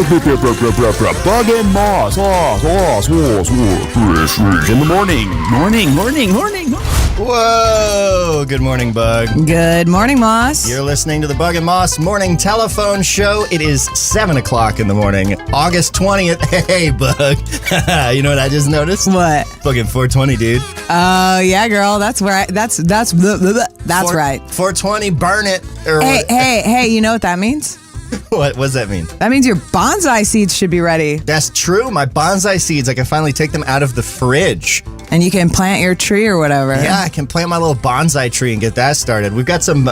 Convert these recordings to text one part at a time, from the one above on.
Bug and Moss. In the morning. Morning. Whoa! Good morning, Bug. Good morning, Moss. You're listening to the Bug and Moss Morning Telephone Show. It is 7 o'clock in the morning, August 20th. Hey, Bug. You know what I just noticed? What? Fucking 420, dude. Oh, yeah, girl. That's where that's right. 420, burn it. Or Hey, you know what that means? What does that mean? That means your bonsai seeds should be ready. That's true. My bonsai seeds, I can finally take them out of the fridge. And you can plant your tree or whatever. Yeah, I can plant my little bonsai tree and get that started. We've got some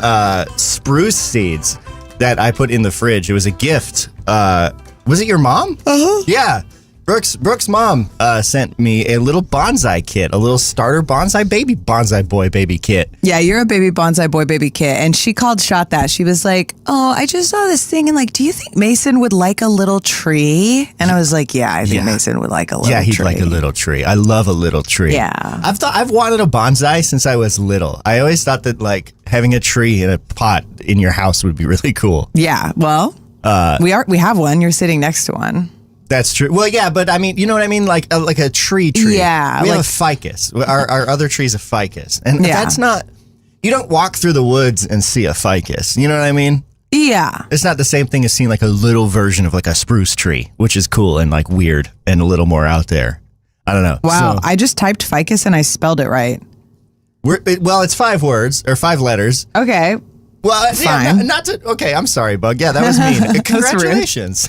spruce seeds that I put in the fridge. It was a gift. Was it your mom? Uh-huh. Yeah. Brooke's mom sent me a little bonsai kit, a little starter bonsai boy baby kit. Yeah, you're a baby bonsai boy baby kit. And she called shot that. She was like, oh, I just saw this thing and do you think Mason would like a little tree? And I was like, yeah, I think Mason would like a little tree. Yeah, he'd like a little tree. I love a little tree. Yeah. I've wanted a bonsai since I was little. I always thought that having a tree in a pot in your house would be really cool. Yeah, well, we have one. You're sitting next to one. That's true. Well, yeah, but I mean, you know what I mean? Like a tree. Yeah. We have a ficus. Our other tree's a ficus. And that's not, you don't walk through the woods and see a ficus. You know what I mean? Yeah. It's not the same thing as seeing a little version of a spruce tree, which is cool and weird and a little more out there. I don't know. Wow. So, I just typed ficus and I spelled it right. it's 5 words or 5 letters. Okay. Well, fine. Okay, I'm sorry, Bug. Yeah, that was mean. Congratulations.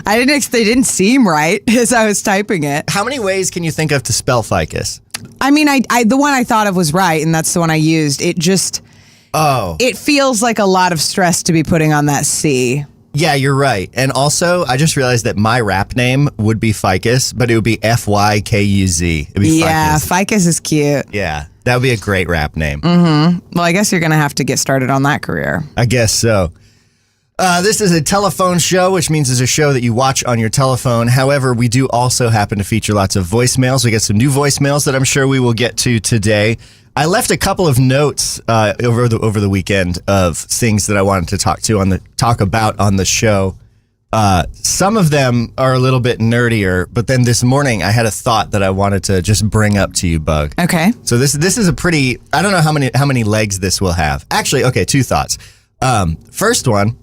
They didn't seem right as I was typing it. How many ways can you think of to spell ficus? I mean, the one I thought of was right, and that's the one I used. It just, it feels like a lot of stress to be putting on that C. Yeah, you're right. And also, I just realized that my rap name would be Ficus, but it would be F-Y-K-U-Z. It'd be yeah, Ficus is cute. Yeah, that would be a great rap name. Mm-hmm. Well, I guess you're going to have to get started on that career. I guess so. This is a telephone show, which means it's a show that you watch on your telephone. However, we do also happen to feature lots of voicemails. We get some new voicemails that I'm sure we will get to today. I left a couple of notes over the weekend of things that I wanted to talk about on the show. Some of them are a little bit nerdier, but then this morning I had a thought that I wanted to just bring up to you, Bug. Okay. So this is a pretty, I don't know how many legs this will have. Actually, okay, 2 thoughts. First one.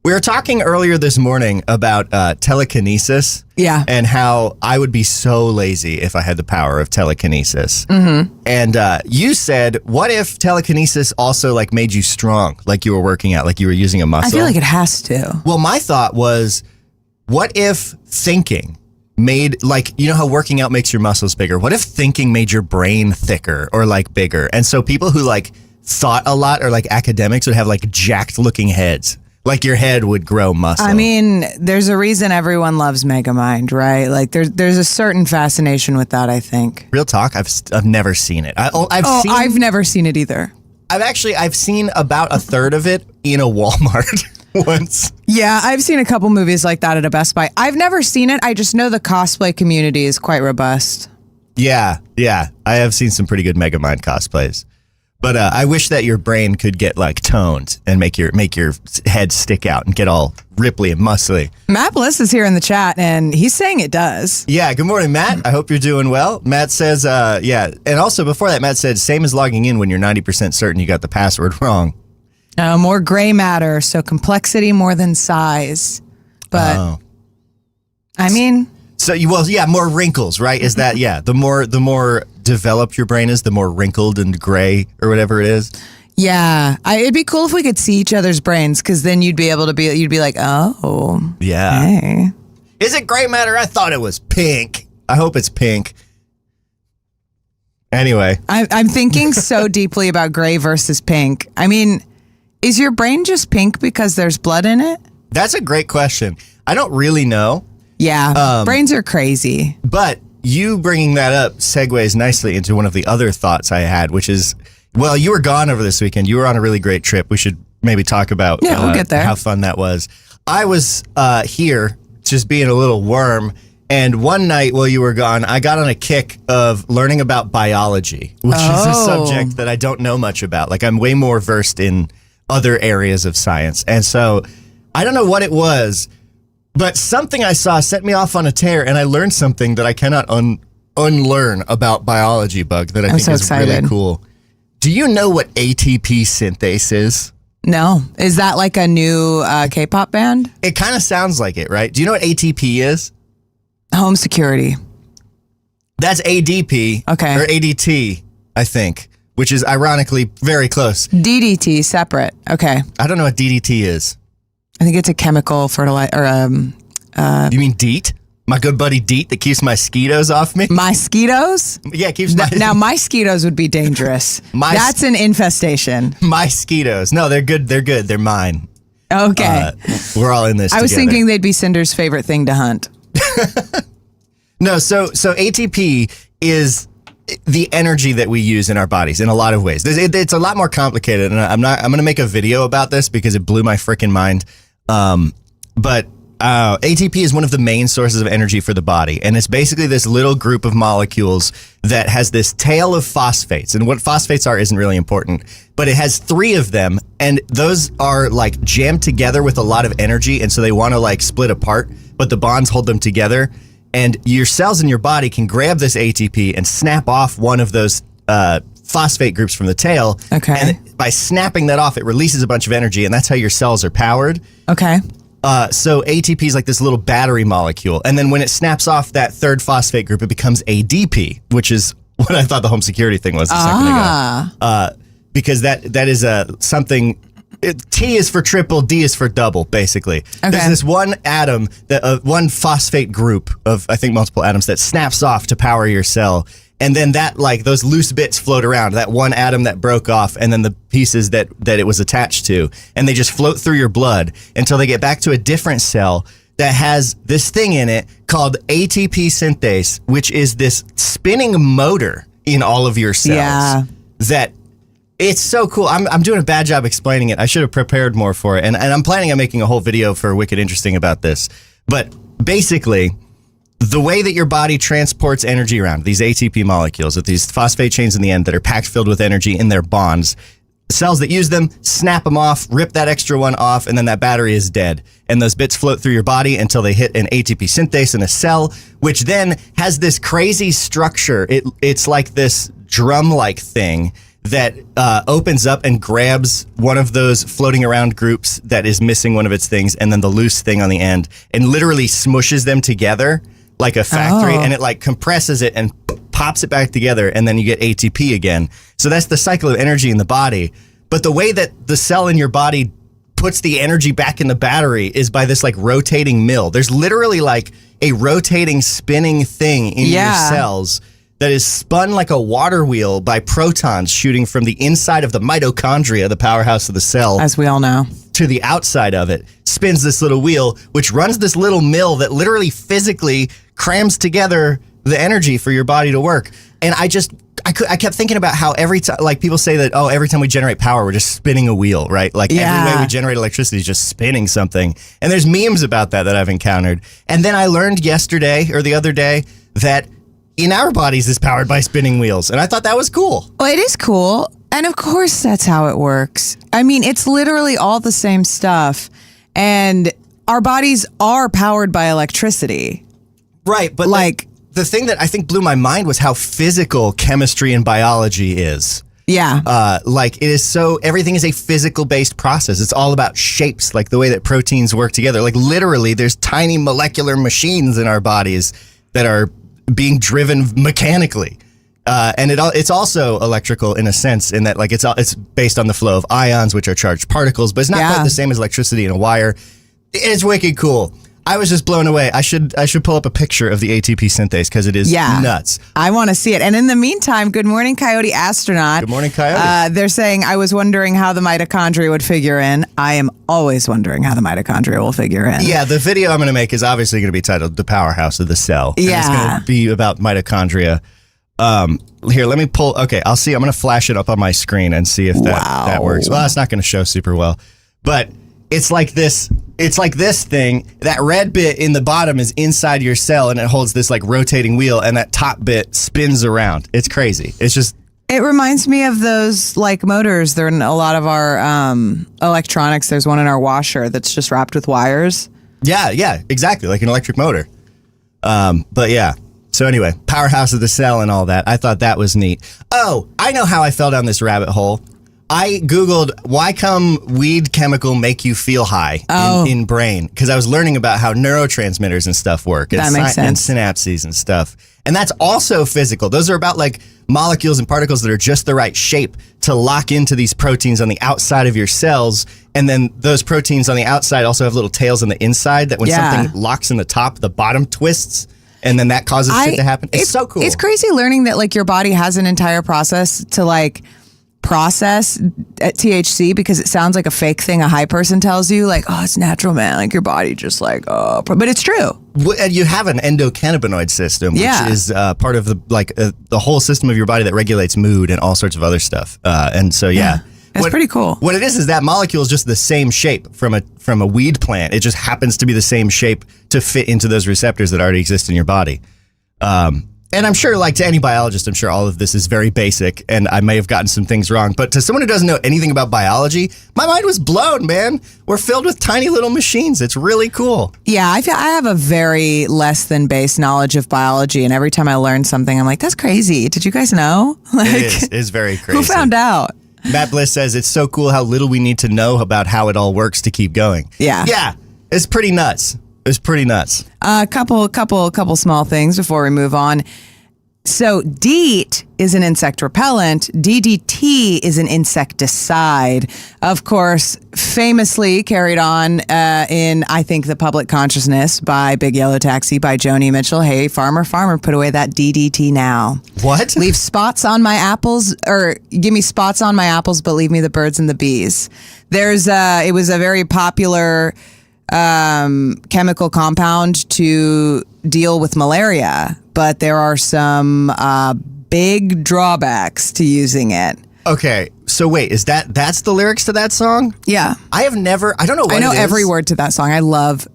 We were talking earlier this morning about telekinesis. Yeah. And how I would be so lazy if I had the power of telekinesis. Mm-hmm. And you said, what if telekinesis also made you strong, like you were working out, like you were using a muscle? I feel like it has to. Well, my thought was, what if thinking made, you know how working out makes your muscles bigger? What if thinking made your brain thicker or bigger? And so people who thought a lot or academics would have jacked looking heads. Your head would grow muscle. I mean, there's a reason everyone loves Megamind, right? There's a certain fascination with that, I think. Real talk, I've never seen it. I've never seen it either. I've seen about a third of it in a Walmart once. Yeah, I've seen a couple movies like that at a Best Buy. I've never seen it. I just know the cosplay community is quite robust. Yeah. I have seen some pretty good Megamind cosplays. But I wish that your brain could get toned and make your head stick out and get all ripply and muscly. Matt Bliss is here in the chat, and he's saying it does. Yeah, good morning, Matt. I hope you're doing well. Matt says, yeah. And also before that, Matt said, same as logging in when you're 90% certain you got the password wrong. More gray matter, so complexity more than size. But, I mean... So, more wrinkles, right? Is that, the more developed your brain is, the more wrinkled and gray or whatever it is. Yeah. It'd be cool if we could see each other's brains, because then you'd be like, oh. Yeah. Hey. Is it gray matter? I thought it was pink. I hope it's pink. Anyway. I'm thinking so deeply about gray versus pink. I mean, is your brain just pink because there's blood in it? That's a great question. I don't really know. Yeah, brains are crazy. But you bringing that up segues nicely into one of the other thoughts I had, which is, well, you were gone over this weekend. You were on a really great trip. We should maybe talk about we'll get there. How fun that was. I was here just being a little worm. And one night while you were gone, I got on a kick of learning about biology, which is a subject that I don't know much about. I'm way more versed in other areas of science. And so I don't know what it was, But something I saw set me off on a tear, and I learned something that I cannot unlearn about biology, Bug, that I think is really cool. Do you know what ATP synthase is? No. Is that like a new K-pop band? It kind of sounds like it, right? Do you know what ATP is? Home security. That's ADP. Okay. Or ADT, I think, which is ironically very close. DDT, separate. Okay. I don't know what DDT is. I think it's a chemical fertilizer. You mean DEET? My good buddy DEET that keeps my mosquitoes off me? Mosquitoes? Yeah, it keeps my... Now, mosquitoes would be dangerous. That's an infestation. Mosquitoes. No, they're good. They're good. They're mine. Okay. We're all in this I was together. thinking they'd be Cinder's favorite thing to hunt. No, so ATP is the energy that we use in our bodies in a lot of ways. It's a lot more complicated, and I'm going to make a video about this because it blew my freaking mind. But ATP is one of the main sources of energy for the body, and it's basically this little group of molecules that has this tail of phosphates. And what phosphates are isn't really important, but it has 3 of them, and those are like jammed together with a lot of energy, and so they want to like split apart, but the bonds hold them together. And your cells in your body can grab this ATP and snap off one of those phosphate groups from the tail. Okay. And by snapping that off, it releases a bunch of energy, and that's how your cells are powered. Okay. So ATP is like this little battery molecule. And then when it snaps off that 3rd phosphate group, it becomes ADP, which is what I thought the home security thing was a second ago. Because that is something... T is for triple, D is for double, basically. Okay. There's this one atom, one phosphate group of, I think, multiple atoms that snaps off to power your cell. And then that, like, those loose bits float around, that one atom that broke off, and then the pieces that it was attached to. And they just float through your blood until they get back to a different cell that has this thing in it called ATP synthase, which is this spinning motor in all of your cells. Yeah. That... It's so cool. I'm doing a bad job explaining it. I should have prepared more for it. And I'm planning on making a whole video for Wicked Interesting about this. But basically, the way that your body transports energy around, these ATP molecules with these phosphate chains in the end that are packed filled with energy in their bonds, cells that use them snap them off, rip that extra one off, and then that battery is dead. And those bits float through your body until they hit an ATP synthase in a cell, which then has this crazy structure. It's like this drum-like thing that opens up and grabs one of those floating around groups that is missing one of its things, and then the loose thing on the end, and literally smushes them together like a factory, and it like compresses it and pops it back together, and then you get ATP again. So that's the cycle of energy in the body. But the way that the cell in your body puts the energy back in the battery is by this like rotating mill. There's literally like a rotating, spinning thing in your cells that is spun like a water wheel by protons shooting from the inside of the mitochondria, the powerhouse of the cell, as we all know, to the outside of it, spins this little wheel, which runs this little mill that literally physically crams together the energy for your body to work. And I kept thinking about how every time, like people say that, oh, every time we generate power, we're just spinning a wheel, right? Like every way we generate electricity is just spinning something. And there's memes about that I've encountered. And then I learned yesterday or the other day that in our bodies is powered by spinning wheels. And I thought that was cool. Well, it is cool. And of course, that's how it works. I mean, it's literally all the same stuff. And our bodies are powered by electricity. Right. But like the thing that I think blew my mind was how physical chemistry and biology is. Yeah. Like it is so, everything is a physical based process. It's all about shapes, like the way that proteins work together. Like literally there's tiny molecular machines in our bodies that are being driven mechanically. And it's also electrical in a sense in that like it's based on the flow of ions, which are charged particles, but it's not quite the same as electricity in a wire. It's wicked cool. I was just blown away. I should pull up a picture of the ATP synthase because it is nuts. I want to see it. And in the meantime, good morning, Coyote Astronaut. Good morning, Coyote. They're saying, I was wondering how the mitochondria would figure in. I am always wondering how the mitochondria will figure in. Yeah, the video I'm going to make is obviously going to be titled The Powerhouse of the Cell. Yeah. And it's going to be about mitochondria. Here, let me pull. Okay, I'll see. I'm going to flash it up on my screen and see if that works. Well, it's not going to show super well. But it's like this. It's like this thing. That red bit in the bottom is inside your cell, and it holds this like rotating wheel, and that top bit spins around. It's crazy. It's just. It reminds me of those like motors. They're in a lot of our electronics. There's one in our washer that's just wrapped with wires. Yeah, exactly, like an electric motor. But yeah. So anyway, powerhouse of the cell and all that. I thought that was neat. Oh, I know how I fell down this rabbit hole. I Googled, why come weed chemical make you feel high in brain? Because I was learning about how neurotransmitters and stuff work. That makes sense. And synapses and stuff. And that's also physical. Those are about like molecules and particles that are just the right shape to lock into these proteins on the outside of your cells. And then those proteins on the outside also have little tails on the inside that when something locks in the top, the bottom twists. And then that causes shit to happen. It's so cool. It's crazy learning that like your body has an entire process to like process at THC, because it sounds like a fake thing a high person tells you, like, oh, it's natural, man. Like your body just like, oh, but it's true. And you have an endocannabinoid system, which is part of the whole system of your body that regulates mood and all sorts of other stuff. And so, It's pretty cool. What it is that molecule is just the same shape from a weed plant. It just happens to be the same shape to fit into those receptors that already exist in your body. And I'm sure, like to any biologist, I'm sure all of this is very basic, and I may have gotten some things wrong. But to someone who doesn't know anything about biology, my mind was blown, man. We're filled with tiny little machines. It's really cool. Yeah, I have a very less than base knowledge of biology, and every time I learn something, I'm like, that's crazy. Did you guys know? Like, It's very crazy. Who found out? Matt Bliss says it's so cool how little we need to know about how it all works to keep going. Yeah, it's pretty nuts. It's pretty nuts. A couple small things before we move on. So DEET is an insect repellent. DDT is an insecticide. Of course, famously carried on in, I think, the public consciousness by Big Yellow Taxi by Joni Mitchell. Hey, farmer, put away that DDT now. What? Leave spots on my apples, or give me spots on my apples, but leave me the birds and the bees. It was a very popular chemical compound to deal with malaria, but there are some big drawbacks to using it. Okay, so wait, that's the lyrics to that song? Yeah. I don't know what I know it is. every word to that song. I love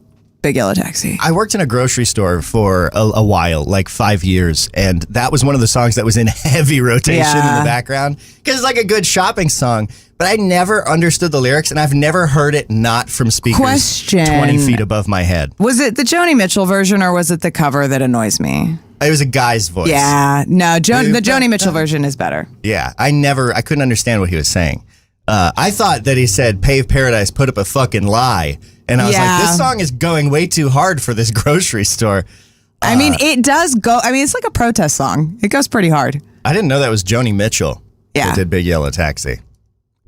Big Yellow Taxi. I worked in a grocery store for a while, like 5 years, and that was one of the songs that was in heavy rotation in the background, because it's like a good shopping song, but I never understood the lyrics, and I've never heard it not from speakers 20 feet above my head. Was it the Joni Mitchell version, or was it the cover that annoys me? It was a guy's voice. Yeah, no, the Joni Mitchell version is better. Yeah, I couldn't understand what he was saying. I thought that he said, "Pave Paradise, put up a fucking lie." And I was like, this song is going way too hard for this grocery store. I mean, it does go. I mean, it's like a protest song. It goes pretty hard. I didn't know that was Joni Mitchell that did Big Yellow Taxi.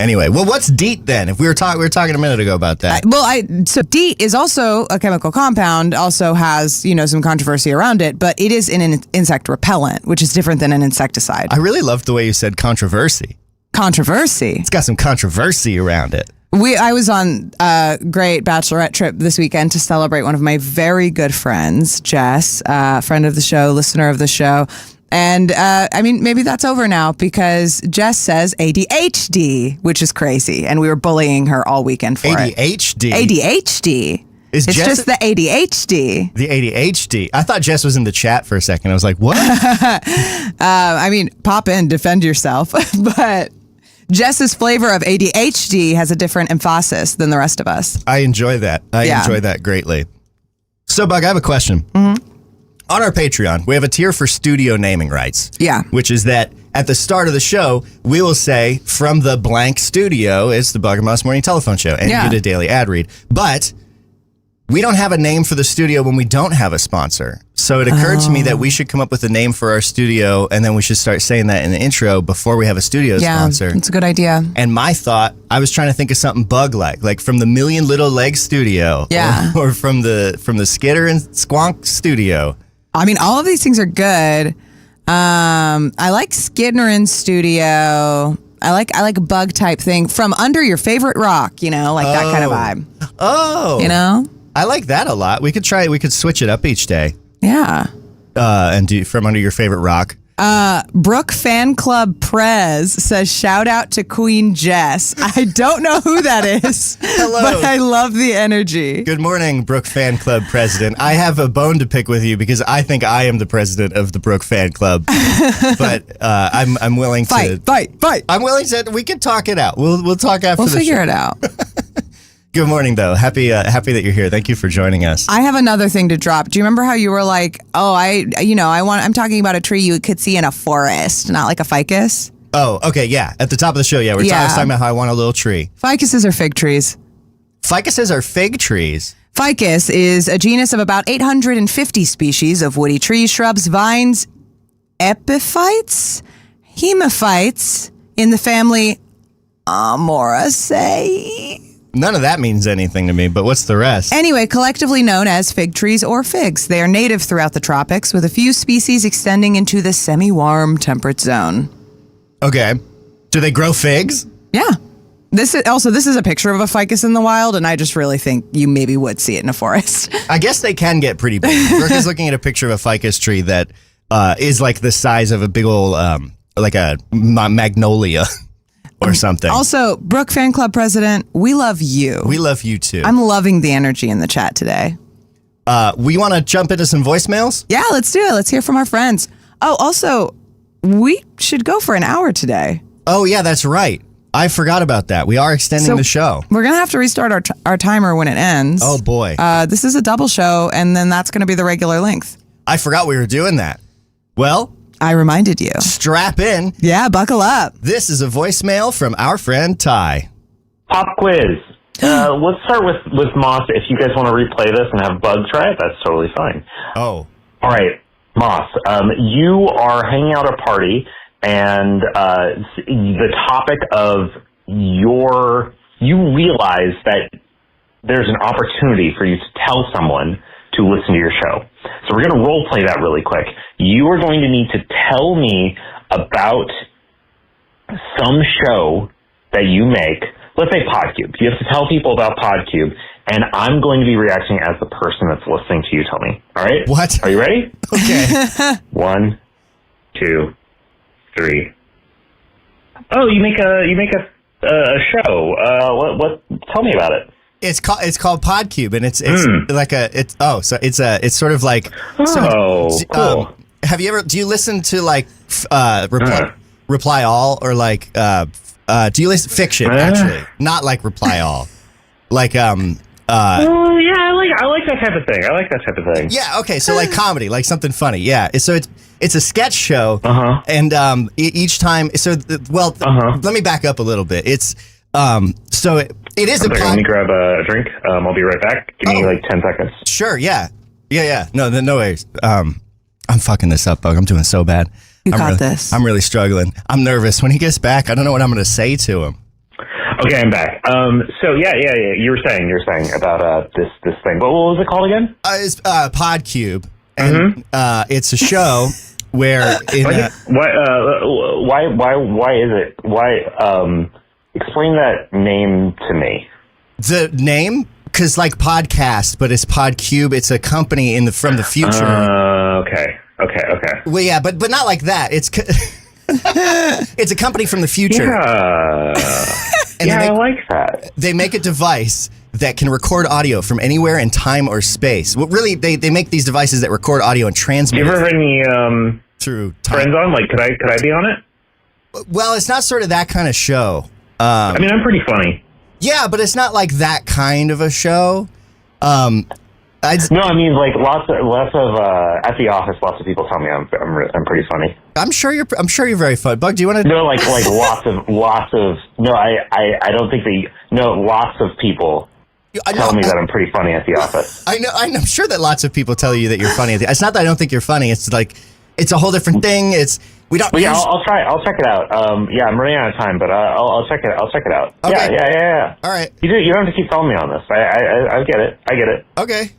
Anyway, well, what's DEET then? If we were talking a minute ago about that. So DEET is also a chemical compound, also has, some controversy around it, but it is an insect repellent, which is different than an insecticide. I really loved the way you said controversy. Controversy. It's got some controversy around it. I was on a great bachelorette trip this weekend to celebrate one of my very good friends, Jess, friend of the show, listener of the show. And maybe that's over now, because Jess says ADHD, which is crazy. And we were bullying her all weekend for ADHD? it. ADHD. It's just the ADHD. The ADHD. I thought Jess was in the chat for a second. I was like, what? Pop in, defend yourself. But Jess's flavor of ADHD has a different emphasis than the rest of us. I enjoy that. I enjoy that greatly. So, Bug, I have a question. Mm-hmm. On our Patreon, we have a tier for studio naming rights. Yeah. Which is that at the start of the show, we will say, from the blank studio, it's the Bug and Mouse Morning Telephone Show. And you get a daily ad read. But we don't have a name for the studio when we don't have a sponsor. So it occurred to me that we should come up with a name for our studio, and then we should start saying that in the intro before we have a studio sponsor. Yeah, it's a good idea. And my thought, I was trying to think of something Bug-like from the Million Little Legs studio. Yeah. Or from the Skitter and Squonk studio. I mean, all of these things are good. I like Skidner studio. I like a bug type thing from under your favorite rock, like that kind of vibe. Oh. I like that a lot. We could switch it up each day. Yeah. And do from under your favorite rock. Brooke Fan Club Prez says, shout out to Queen Jess. I don't know who that is. Hello. But I love the energy. Good morning, Brooke Fan Club President. I have a bone to pick with you because I think I am the president of the Brooke Fan Club. But I'm willing to fight. I'm willing to. We can talk it out. We'll talk after the show. We'll figure it out. Good morning, though. Happy that you're here. Thank you for joining us. I have another thing to drop. Do you remember how you were like, "Oh, I'm talking about a tree you could see in a forest, not like a ficus." Oh, okay, yeah. At the top of the show, yeah, I was talking about how I want a little tree. Ficuses are fig trees. Ficuses are fig trees. Ficus is a genus of about 850 species of woody trees, shrubs, vines, epiphytes, hemophytes in the family Amoraceae. None of that means anything to me, but what's the rest? Anyway, collectively known as fig trees or figs. They are native throughout the tropics, with a few species extending into the semi-warm temperate zone. Okay. Do they grow figs? Yeah. This is a picture of a ficus in the wild, and I just really think you maybe would see it in a forest. I guess they can get pretty big. Brooke is looking at a picture of a ficus tree that is like the size of a big old, like a magnolia. Or something. Also, Brooke Fan Club President, we love you. We love you too. I'm loving the energy in the chat today. We want to jump into some voicemails? Yeah, let's do it. Let's hear from our friends. Oh, also, we should go for an hour today. Oh, yeah, that's right. I forgot about that. We are extending the show. We're going to have to restart our timer when it ends. Oh, boy. This is a double show, and then that's going to be the regular length. I forgot we were doing that. Well, I reminded you. Strap in. Yeah, buckle up. This is a voicemail from our friend Ty. Pop quiz. Let's start with Moss. If you guys want to replay this and have Bug try it, that's totally fine. Oh. All right, Moss. You are hanging out at a party, and the topic of you realize that there's an opportunity for you to tell someone to listen to your show. So we're going to role play that really quick. You are going to need to tell me about some show that you make. Let's say Podcube. You have to tell people about Podcube, and I'm going to be reacting as the person that's listening to you tell me. All right? What? Are you ready? Okay. 1, 2, 3. Oh, you make a show. What? Tell me about it. It's called Podcube, and it's sort of like cool. Do you listen to like Reply All or like do you listen fiction actually, not like Reply All, like yeah, I like that type of thing. Yeah, okay, so like comedy, like something funny. Yeah, so it's a sketch show, and each time. Let me back up a little bit. It's it is let me grab a drink. I'll be right back. Give me like 10 seconds. Sure, yeah. No worries. I'm fucking this up, Bug. I'm doing so bad. You got this. I'm really struggling. I'm nervous. When he gets back, I don't know what I'm going to say to him. Okay, I'm back. So yeah. You were saying about this thing. What was it called again? It's Podcube, and it's a show where why is it? Why? Explain that name to me. The name? Because like podcast, but it's Podcube. It's a company from the future. Okay. Well, yeah, but not like that. It's it's a company from the future. Yeah, I like that. They make a device that can record audio from anywhere in time or space. Well, really, they make these devices that record audio and transmit. You ever heard any through time. Friends on? Like, could I be on it? Well, it's not sort of that kind of show. I mean, I'm pretty funny. Yeah, but it's not like that kind of a show. No, I mean like lots of at the office. Lots of people tell me I'm pretty funny. I'm sure you're very funny. Bug, do you want to? No, like lots of. No, I don't think lots of people tell me that I'm pretty funny at the office. I know. I'm sure that lots of people tell you that you're funny. It's not that I don't think you're funny. It's like it's a whole different thing. We don't. Well, yeah, I'll try. I'll check it out. Yeah, I'm running out of time, but I'll check it. I'll check it out. Okay. Yeah. All right. You don't have to keep telling me on this. I get it. I get it. Okay.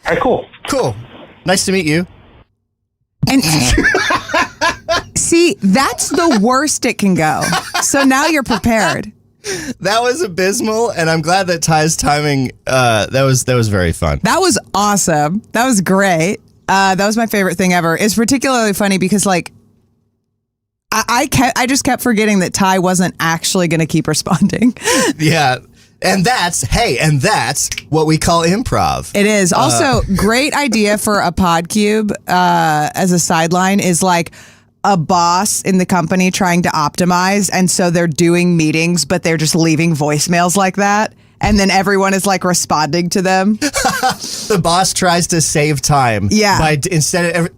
All right. Cool. Nice to meet you. And see, that's the worst it can go. So now you're prepared. That was abysmal, and I'm glad that Ty's timing. That was very fun. That was awesome. That was great. That was my favorite thing ever. It's particularly funny because like I just kept forgetting that Ty wasn't actually going to keep responding. Yeah. And that's what we call improv. It is. Also, great idea for a Podcube as a sideline is like a boss in the company trying to optimize. And so they're doing meetings, but they're just leaving voicemails like that. and then everyone is like responding to them. The boss tries to save time. Yeah.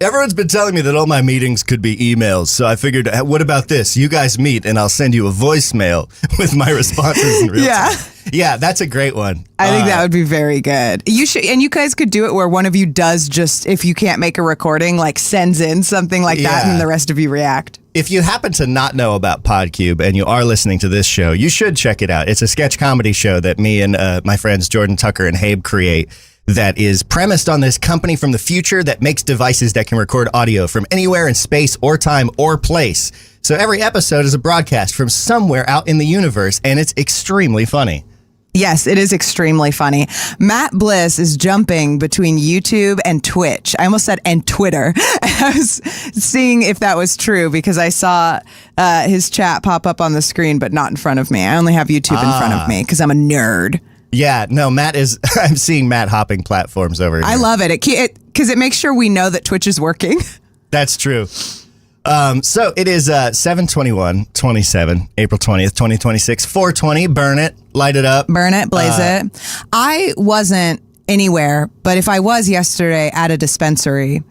Everyone's been telling me that all my meetings could be emails. So I figured, what about this? You guys meet and I'll send you a voicemail with my responses in real time. Yeah, that's a great one. I think that would be very good. You should, and you guys could do it where one of you does just, if you can't make a recording, like sends in something like that, and the rest of you react. If you happen to not know about Podcube and you are listening to this show, you should check it out. It's a sketch comedy show that me and my friends Jordan Tucker and Habe create that is premised on this company from the future that makes devices that can record audio from anywhere in space or time or place. So every episode is a broadcast from somewhere out in the universe, and it's extremely funny. Yes, it is extremely funny. Matt Bliss is jumping between YouTube and Twitch. I almost said and Twitter. I was seeing if that was true because I saw his chat pop up on the screen, but not in front of me. I only have YouTube in front of me because I'm a nerd. Yeah, no, Matt is. I'm seeing Matt hopping platforms over here. I love it because it makes sure we know that Twitch is working. That's true. So it is 7/21/27, April 20th, 2026, 420. Burn it, light it up. Burn it, blaze it. I wasn't anywhere, but if I was yesterday at a dispensary,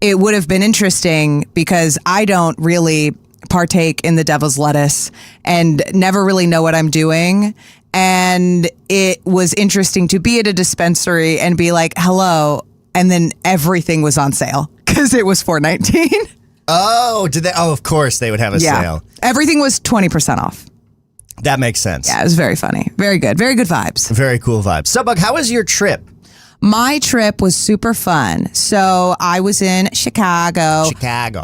it would have been interesting because I don't really partake in the devil's lettuce and never really know what I'm doing. And it was interesting to be at a dispensary and be like, hello. And then everything was on sale because it was $4.19. Oh, did they? Oh, of course they would have a sale. Everything was 20% off. That makes sense. Yeah, it was very funny. Very good. Very good vibes. Very cool vibes. So, Bug, how was your trip? My trip was super fun. So I was in Chicago.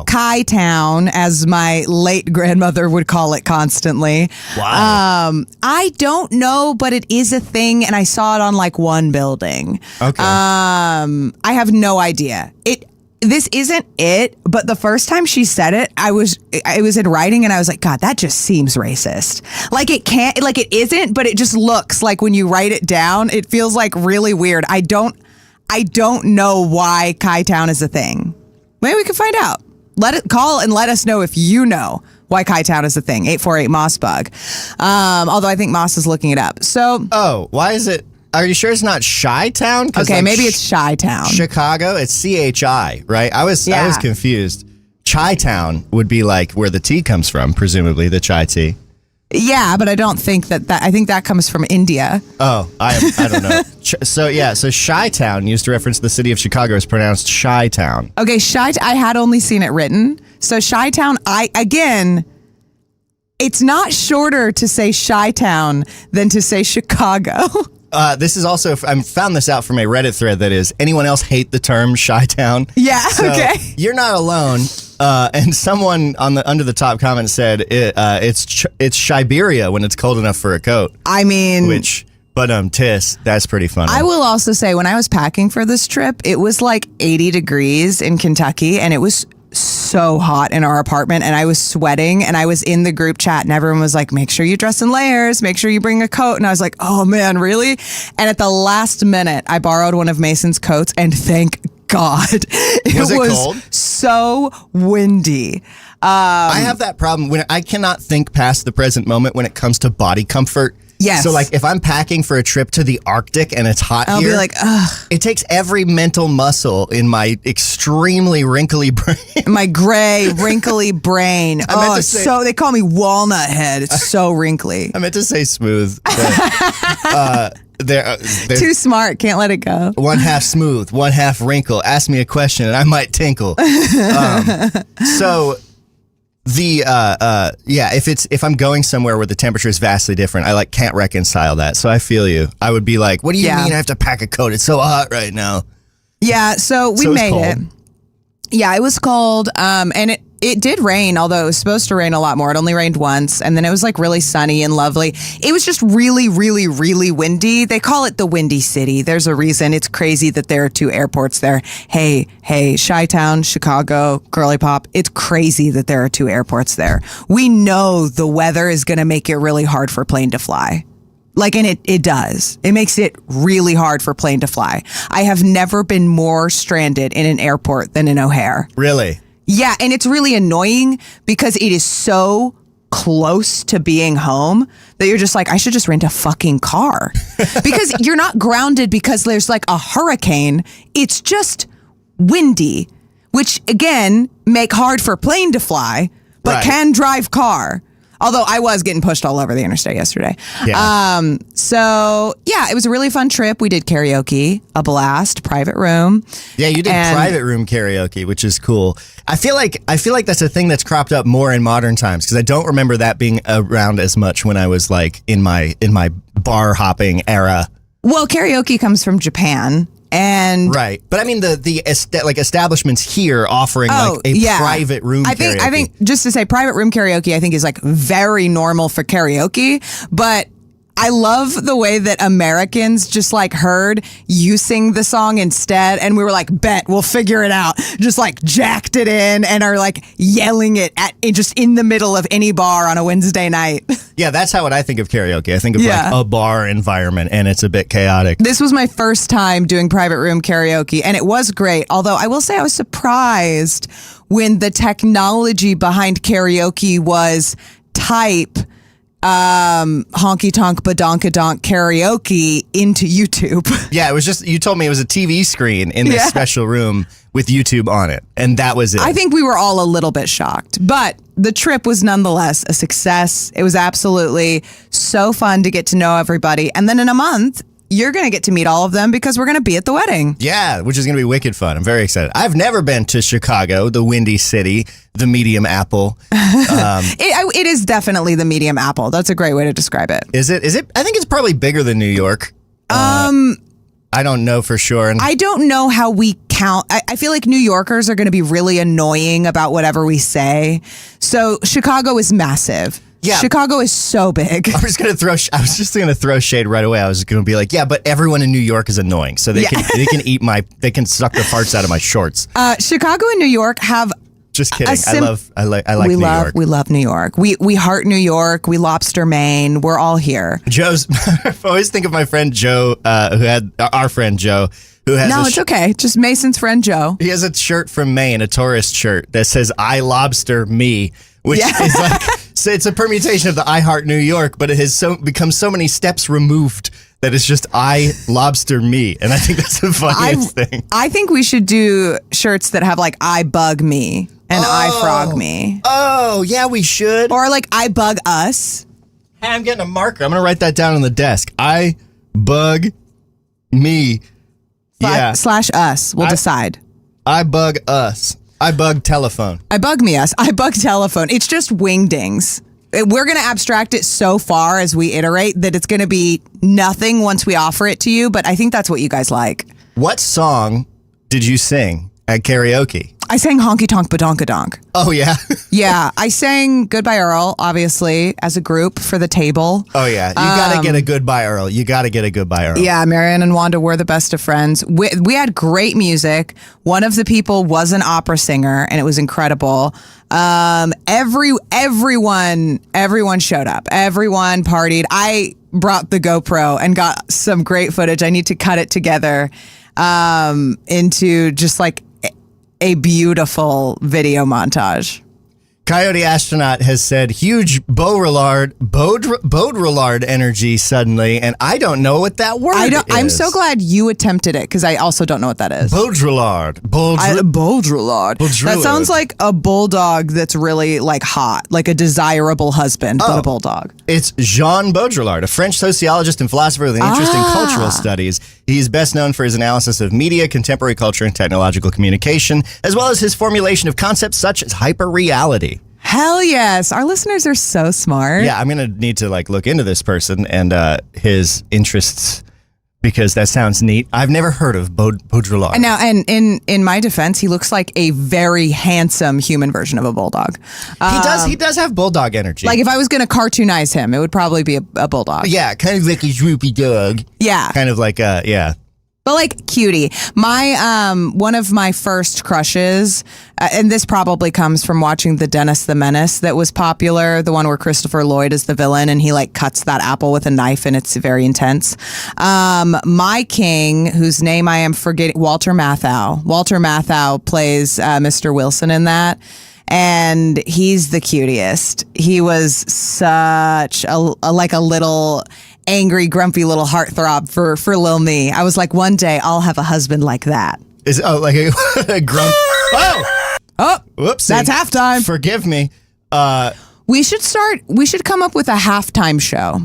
Chi Town, as my late grandmother would call it constantly. Wow. I don't know, but it is a thing, and I saw it on like one building. Okay. I have no idea. This isn't it, but the first time she said it, I was in writing and I was like, God, that just seems racist. Like it isn't, but it just looks like when you write it down, it feels like really weird. I don't know why Chi Town is a thing. Maybe we can find out. Call and let us know if you know why Chi Town is a thing. 848 Moss Bug. Although I think Moss is looking it up. So, why is it? Are you sure it's not Chi-Town? Okay, maybe it's Chi-Town. Chicago, it's CHI, right? I was confused. Chi-Town would be like where the tea comes from, presumably the chai tea. Yeah, but I don't think that I think that comes from India. Oh, I don't know. So Chi-Town used to reference the city of Chicago is pronounced Chi-Town. Okay, I had only seen it written. So Chi-Town, it's not shorter to say Chi-Town than to say Chicago. This is also, I found this out from a Reddit thread that is, anyone else hate the term Chi-Town? Yeah, so okay. You're not alone. And someone under the top comment said it's Shiberia when it's cold enough for a coat. I mean... that's pretty funny. I will also say, when I was packing for this trip, it was like 80 degrees in Kentucky, and it was so hot in our apartment, and I was sweating, and I was in the group chat, and everyone was like, make sure you dress in layers, make sure you bring a coat. And I was like, oh man, really? And at the last minute, I borrowed one of Mason's coats, and thank God. Was it cold? So windy. I have that problem when I cannot think past the present moment when it comes to body comfort. Yes. So, like, if I'm packing for a trip to the Arctic and it's hot I'll here, be like, ugh. It takes every mental muscle in my extremely wrinkly brain. My gray, wrinkly brain. They call me walnut head. It's so wrinkly. I meant to say smooth. But, too smart. Can't let it go. One half smooth, one half wrinkle. Ask me a question and I might tinkle. If I'm going somewhere where the temperature is vastly different, I can't reconcile that. So I feel you. I would be like, what do you mean I have to pack a coat? It's so hot right now. Yeah, so we made it. Yeah, it was cold. And it did rain, although it was supposed to rain a lot more. It only rained once, and then it was like really sunny and lovely. It was just really, really, really windy. They call it the Windy City. There's a reason. It's crazy that there are two airports there. Hey, Chi-Town, Chicago, Girly Pop. It's crazy that there are two airports there. We know the weather is going to make it really hard for plane to fly. And it does. It makes it really hard for plane to fly. I have never been more stranded in an airport than in O'Hare. Really? Yeah, and it's really annoying because it is so close to being home that you're just like, I should just rent a fucking car. Because you're not grounded because there's like a hurricane. It's just windy, which again, make hard for plane to fly, but Right. can drive car. Although I was getting pushed all over the interstate yesterday. Yeah. So yeah, it was a really fun trip. We did karaoke, a blast, private room. Yeah, you did And- private room karaoke, which is cool. I feel like that's a thing that's cropped up more in modern times because I don't remember that being around as much when I was like in my bar hopping era. Well, karaoke comes from Japan. And Right, but I mean the establishments here offering like a private room. I karaoke. think just to say, private room karaoke, I think is like very normal for karaoke, but I love the way that Americans just like heard you sing the song instead, and we were like, bet we'll figure it out. Just like jacked it in and are like yelling it at just in the middle of any bar on a Wednesday night. Yeah, that's how I think of karaoke. I think of Yeah. like a bar environment, and it's a bit chaotic. This was my first time doing private room karaoke, and it was great. Although I will say I was surprised when the technology behind karaoke was type honky tonk badonkadonk karaoke into YouTube. Yeah, it was just you told me it was a TV screen in this special room with YouTube on it, and that was it. I think we were all a little bit shocked, but the trip was nonetheless a success. It was absolutely so fun to get to know everybody. And then in a month, you're going to get to meet all of them because we're going to be at the wedding. Yeah, which is going to be wicked fun. I'm very excited. I've never been to Chicago, the Windy City, the Medium Apple. It is definitely the medium apple. That's a great way to describe it. Is it? I think it's probably bigger than New York. I don't know for sure. And I don't know how we count. I feel like New Yorkers are going to be really annoying about whatever we say. So Chicago is massive. Yeah. Chicago is so big. I was just going to throw shade right away. I was going to be like, yeah, but everyone in New York is annoying, so they can suck the farts out of my shorts. Chicago and New York have. Just kidding. I like we New love York. we love New York. We heart New York. We lobster Maine. We're all here. I always think of my friend Joe, our friend Joe, who has No, it's okay. Just Mason's friend Joe. He has a shirt from Maine, a tourist shirt that says "I lobster me," which Yeah. is like so it's a permutation of the "I heart New York," but it has become so many steps removed that it's just "I lobster me," and I think that's the funniest thing. I think we should do shirts that have like "I bug me" and "I frog me," Oh yeah, we should. or like "I bug us." Hey, I'm getting a marker. I'm gonna write that down on the desk. I bug me. Yeah, Slash us. We'll decide. I bug us. I bug telephone. I bug me us. I bug telephone. It's just wingdings. We're going to abstract it so far as we iterate that it's going to be nothing once we offer it to you. But I think that's what you guys like. What song did you sing at karaoke? I sang Honky Tonk Badonkadonk. Oh yeah. Yeah, I sang Goodbye Earl, obviously, as a group for the table. Oh yeah. You gotta get a Goodbye Earl. You gotta get a Goodbye Earl. Yeah, Marianne and Wanda were the best of friends. We had great music. One of the people was an opera singer, and it was incredible. Everyone showed up. Everyone partied. I brought the GoPro and got some great footage. I need to cut it together into just like a beautiful video montage. Coyote Astronaut has said huge Baudrillard energy suddenly, and I don't know what that word is. I'm so glad you attempted it because I also don't know what that is. Baudrillard. Baudrillard. That sounds like a bulldog that's really like hot, like a desirable husband, but a bulldog. It's Jean Baudrillard, a French sociologist and philosopher with an interest in cultural studies. He's best known for his analysis of media, contemporary culture, and technological communication, as well as his formulation of concepts such as hyperreality. Hell yes. Our listeners are so smart. Yeah, I'm going to need to look into this person and his interests because that sounds neat. I've never heard of Baudrillard. And now, and in my defense, he looks like a very handsome human version of a bulldog. He does have bulldog energy. Like if I was going to cartoonize him, it would probably be a bulldog. Yeah, kind of like a droopy dog. Yeah. Kind of like yeah. But like cutie. My one of my first crushes, and this probably comes from watching the Dennis the Menace that was popular, the one where Christopher Lloyd is the villain and he like cuts that apple with a knife and it's very intense. My king, whose name I am forgetting, Walter Matthau. Walter Matthau plays Mr. Wilson in that. and he's the cutest. He was such a little angry, grumpy little heartthrob for little me. I was like, one day I'll have a husband like that. Like a grump? Oh, whoops! That's halftime. Forgive me. We should come up with a halftime show.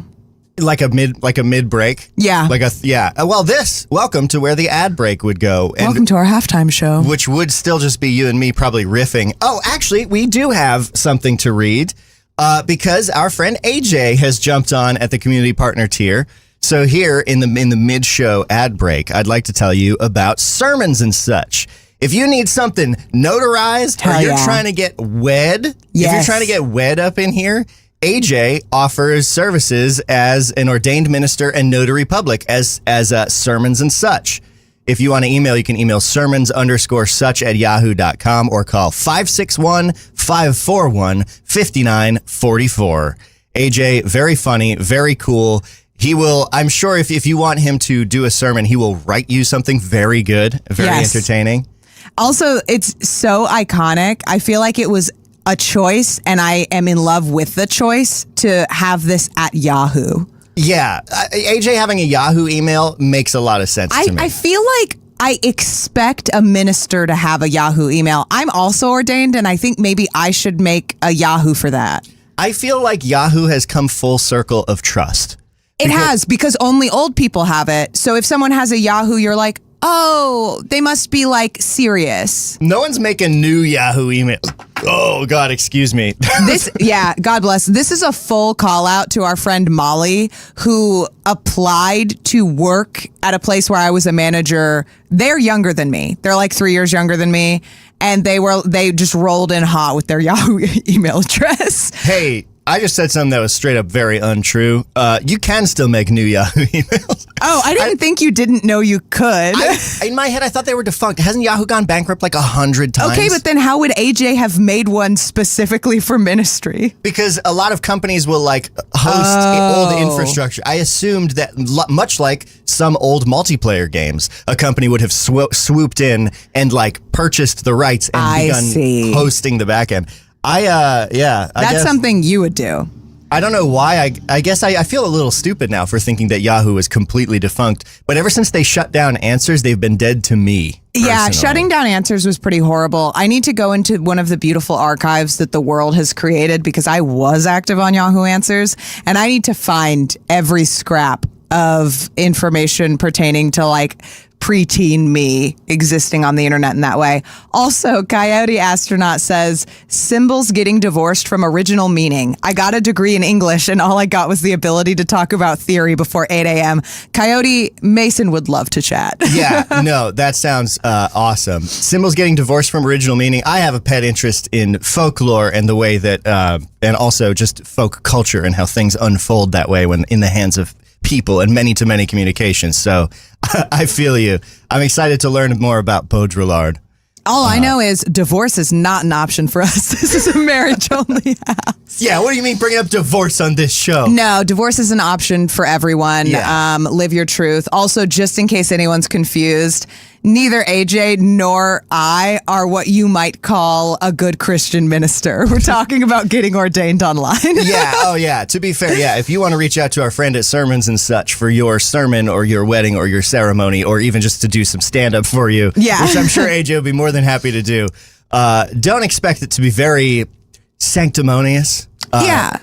Like a mid break. Yeah. Welcome to where the ad break would go. And Welcome to our halftime show. which would still just be you and me probably riffing. Oh, actually, we do have something to read because our friend AJ has jumped on at the community partner tier. So here in the mid-show ad break, I'd like to tell you about sermons and such. If you need something notarized Hell or you're yeah. trying to get wed, if Yes. you're trying to get wed up in here, AJ offers services as an ordained minister and notary public as sermons and such. If you want to email, you can email sermons_such@yahoo.com or call 561-541-5944. AJ, very funny, very cool. He will, I'm sure if you want him to do a sermon, he will write you something very good, very Yes. entertaining. Also, it's so iconic. I feel like it was a choice, and I am in love with the choice to have this at Yahoo. Yeah, AJ having a Yahoo email makes a lot of sense to me. I feel like I expect a minister to have a Yahoo email. I'm also ordained, and I think maybe I should make a Yahoo for that. I feel like Yahoo has come full circle of trust. It has, because only old people have it. So if someone has a Yahoo, you're like, oh, they must be like serious. No one's making new Yahoo emails. Oh, God, excuse me. God bless. This is a full call out to our friend Molly, who applied to work at a place where I was a manager. They're younger than me. They're like 3 years younger than me. And they just rolled in hot with their Yahoo email address. Hey, I just said something that was straight up very untrue. You can still make new Yahoo emails. Oh, I didn't think you didn't know you could. In my head, I thought they were defunct. Hasn't Yahoo gone bankrupt like 100 times? Okay, but then how would AJ have made one specifically for ministry? Because a lot of companies will like host old infrastructure. I assumed that much like some old multiplayer games, a company would have swooped in and like purchased the rights and begun hosting the back end. I guess something you would do. I don't know why. I guess I feel a little stupid now for thinking that Yahoo is completely defunct. But ever since they shut down Answers, they've been dead to me. Yeah, personally. shutting down Answers was pretty horrible. I need to go into one of the beautiful archives that the world has created because I was active on Yahoo Answers, and I need to find every scrap of information pertaining to like preteen me existing on the internet in that way. Also, Coyote Astronaut says, symbols getting divorced from original meaning. I got a degree in English and all I got was the ability to talk about theory before 8 a.m. Coyote, Mason would love to chat. Yeah, no, that sounds awesome. Symbols getting divorced from original meaning. I have a pet interest in folklore and the way that, and also just folk culture and how things unfold that way when in the hands of people and many-to-many communications. So I feel you. I'm excited to learn more about Baudrillard. All I know is divorce is not an option for us. This is a marriage-only house. Yeah, what do you mean bringing up divorce on this show? No, divorce is an option for everyone. Yeah. Live your truth. Also, just in case anyone's confused, neither AJ nor I are what you might call a good Christian minister. We're talking about getting ordained online. Yeah, oh yeah. To be fair, yeah, if you want to reach out to our friend at Sermons and Such for your sermon or your wedding or your ceremony or even just to do some stand-up for you, yeah. which I'm sure AJ would be more than happy to do, don't expect it to be very sanctimonious. Yeah,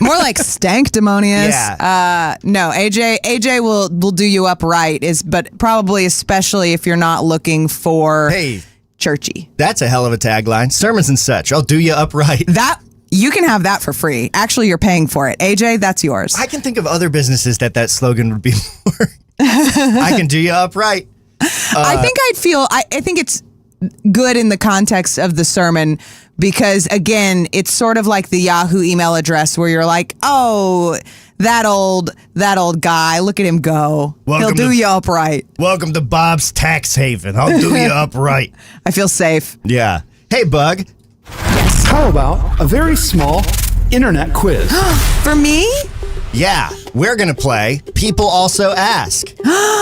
more like stanctimonious. Yeah. No, AJ will do you upright, but probably especially if you're not looking for churchy. That's a hell of a tagline. Sermons and Such. I'll do you upright. That you can have that for free. Actually, you're paying for it. AJ, that's yours. I can think of other businesses that slogan would be more. I can do you upright. I think it's good in the context of the sermon because, again, it's sort of like the Yahoo email address where you're like, oh, that old guy, look at him go. He'll do you upright. Welcome to Bob's Tax Haven. I'll do you upright. I feel safe. Yeah. Hey, Bug. How about a very small internet quiz? For me? Yeah, we're going to play People Also Ask.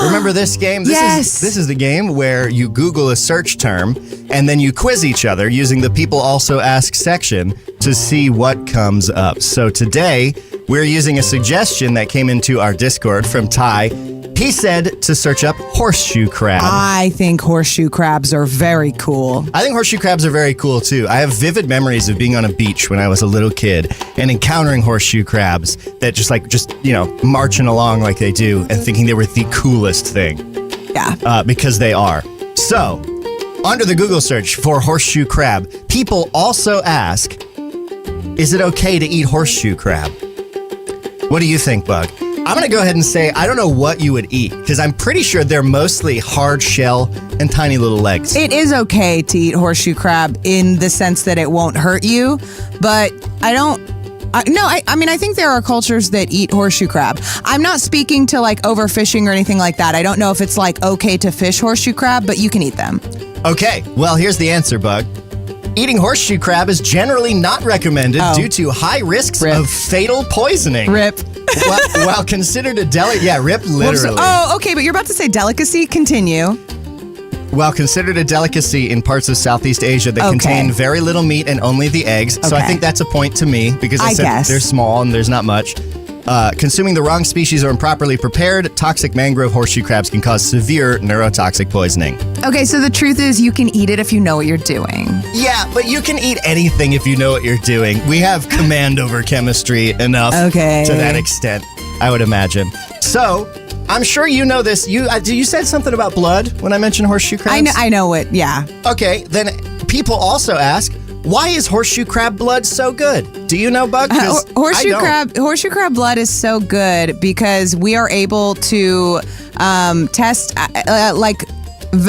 Remember this game? This is the game where you Google a search term and then you quiz each other using the People Also Ask section to see what comes up. So today, we're using a suggestion that came into our Discord from Ty. He said to search up horseshoe crab. I think horseshoe crabs are very cool. I think horseshoe crabs are very cool too. I have vivid memories of being on a beach when I was a little kid and encountering horseshoe crabs that just marching along like they do and thinking they were the coolest thing. Yeah. Because they are. So, under the Google search for horseshoe crab, people also ask, is it okay to eat horseshoe crab? What do you think, Bug? I'm going to go ahead and say I don't know what you would eat because I'm pretty sure they're mostly hard shell and tiny little legs. It is okay to eat horseshoe crab in the sense that it won't hurt you, but I think there are cultures that eat horseshoe crab. I'm not speaking to like overfishing or anything like that. I don't know if it's like okay to fish horseshoe crab, but you can eat them. Okay, well, here's the answer, Bug. Eating horseshoe crab is generally not recommended due to high risks of fatal poisoning. Rip. While considered a rip literally. Oh, okay, but you're about to say delicacy. Continue. While considered a delicacy in parts of Southeast Asia that contain very little meat and only the eggs. So I think that's a point to me because I said they're small and there's not much. Consuming the wrong species or improperly prepared, toxic mangrove horseshoe crabs can cause severe neurotoxic poisoning. Okay, so the truth is you can eat it if you know what you're doing. Yeah, but you can eat anything if you know what you're doing. We have command over chemistry enough to that extent, I would imagine. So, I'm sure you know this. You said something about blood when I mentioned horseshoe crabs? I know it, yeah. Okay, then people also ask, why is horseshoe crab blood so good? Do you know, Bug? Horseshoe crab blood is so good because we are able to test,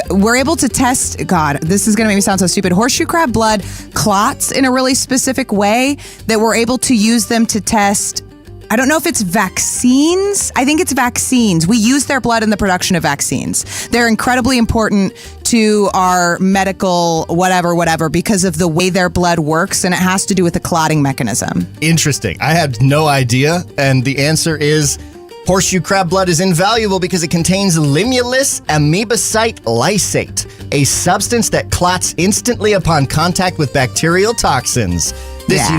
we're able to test, God, this is going to make me sound so stupid. Horseshoe crab blood clots in a really specific way that we're able to use them to test. I don't know if it's vaccines. I think it's vaccines. We use their blood in the production of vaccines. They're incredibly important to our medical whatever because of the way their blood works, and it has to do with the clotting mechanism. Interesting. I had no idea, and the answer is horseshoe crab blood is invaluable because it contains limulus amoebocyte lysate, a substance that clots instantly upon contact with bacterial toxins. This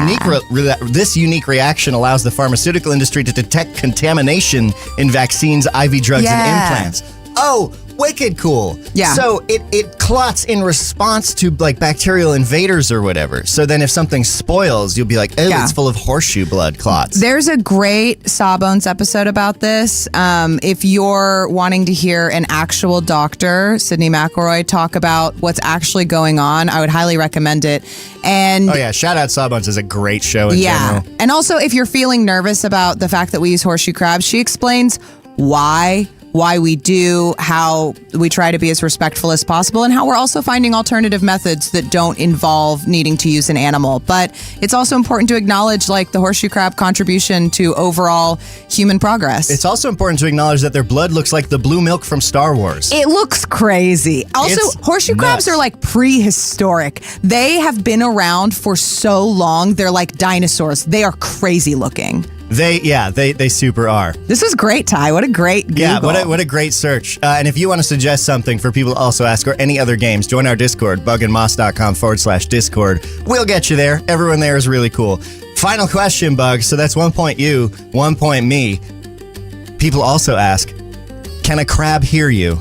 unique reaction allows the pharmaceutical industry to detect contamination in vaccines, IV drugs, and implants. Oh, wicked cool. Yeah. So it clots in response to like bacterial invaders or whatever. So then if something spoils, you'll be like, oh, it's full of horseshoe blood clots. There's a great Sawbones episode about this. If you're wanting to hear an actual doctor, Sydney McElroy, talk about what's actually going on, I would highly recommend it. And shout out Sawbones is a great show in general. And also if you're feeling nervous about the fact that we use horseshoe crabs, she explains why we do, how we try to be as respectful as possible, and how we're also finding alternative methods that don't involve needing to use an animal. But it's also important to acknowledge like the horseshoe crab contribution to overall human progress. It's also important to acknowledge that their blood looks like the blue milk from Star Wars. It looks crazy. Also, horseshoe crabs are like prehistoric. They have been around for so long. They're like dinosaurs. They are crazy looking. They super are. This was great, Ty. What a great Google. Yeah, what a great search. And if you want to suggest something for people to also ask or any other games, join our Discord, bugandmoss.com/Discord. We'll get you there. Everyone there is really cool. Final question, Bug. So that's 1 point you, 1 point me. People also ask, can a crab hear you?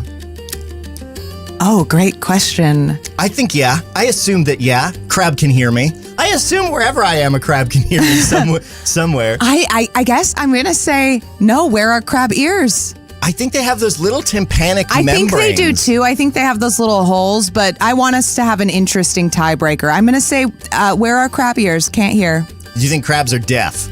Oh, great question. I think I assume that crab can hear me. I assume wherever I am, a crab can hear me somewhere. I guess I'm going to say, no, where are crab ears? I think they have those little tympanic membranes. I think they do too. I think they have those little holes, but I want us to have an interesting tiebreaker. I'm going to say, where are crab ears? Can't hear. Do you think crabs are deaf?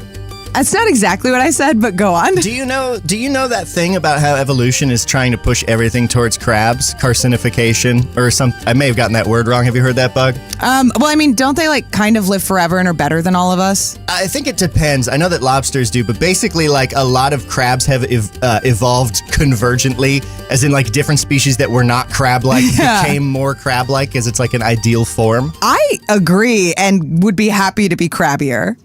That's not exactly what I said, but go on. Do you know that thing about how evolution is trying to push everything towards crabs? Carcinification or some? I may have gotten that word wrong. Have you heard that, Bug? Well, I mean, don't they like kind of live forever and are better than all of us? I think it depends. I know that lobsters do, but basically like a lot of crabs have evolved convergently, as in like different species that were not crab-like became more crab-like because it's like an ideal form. I agree and would be happy to be crabbier.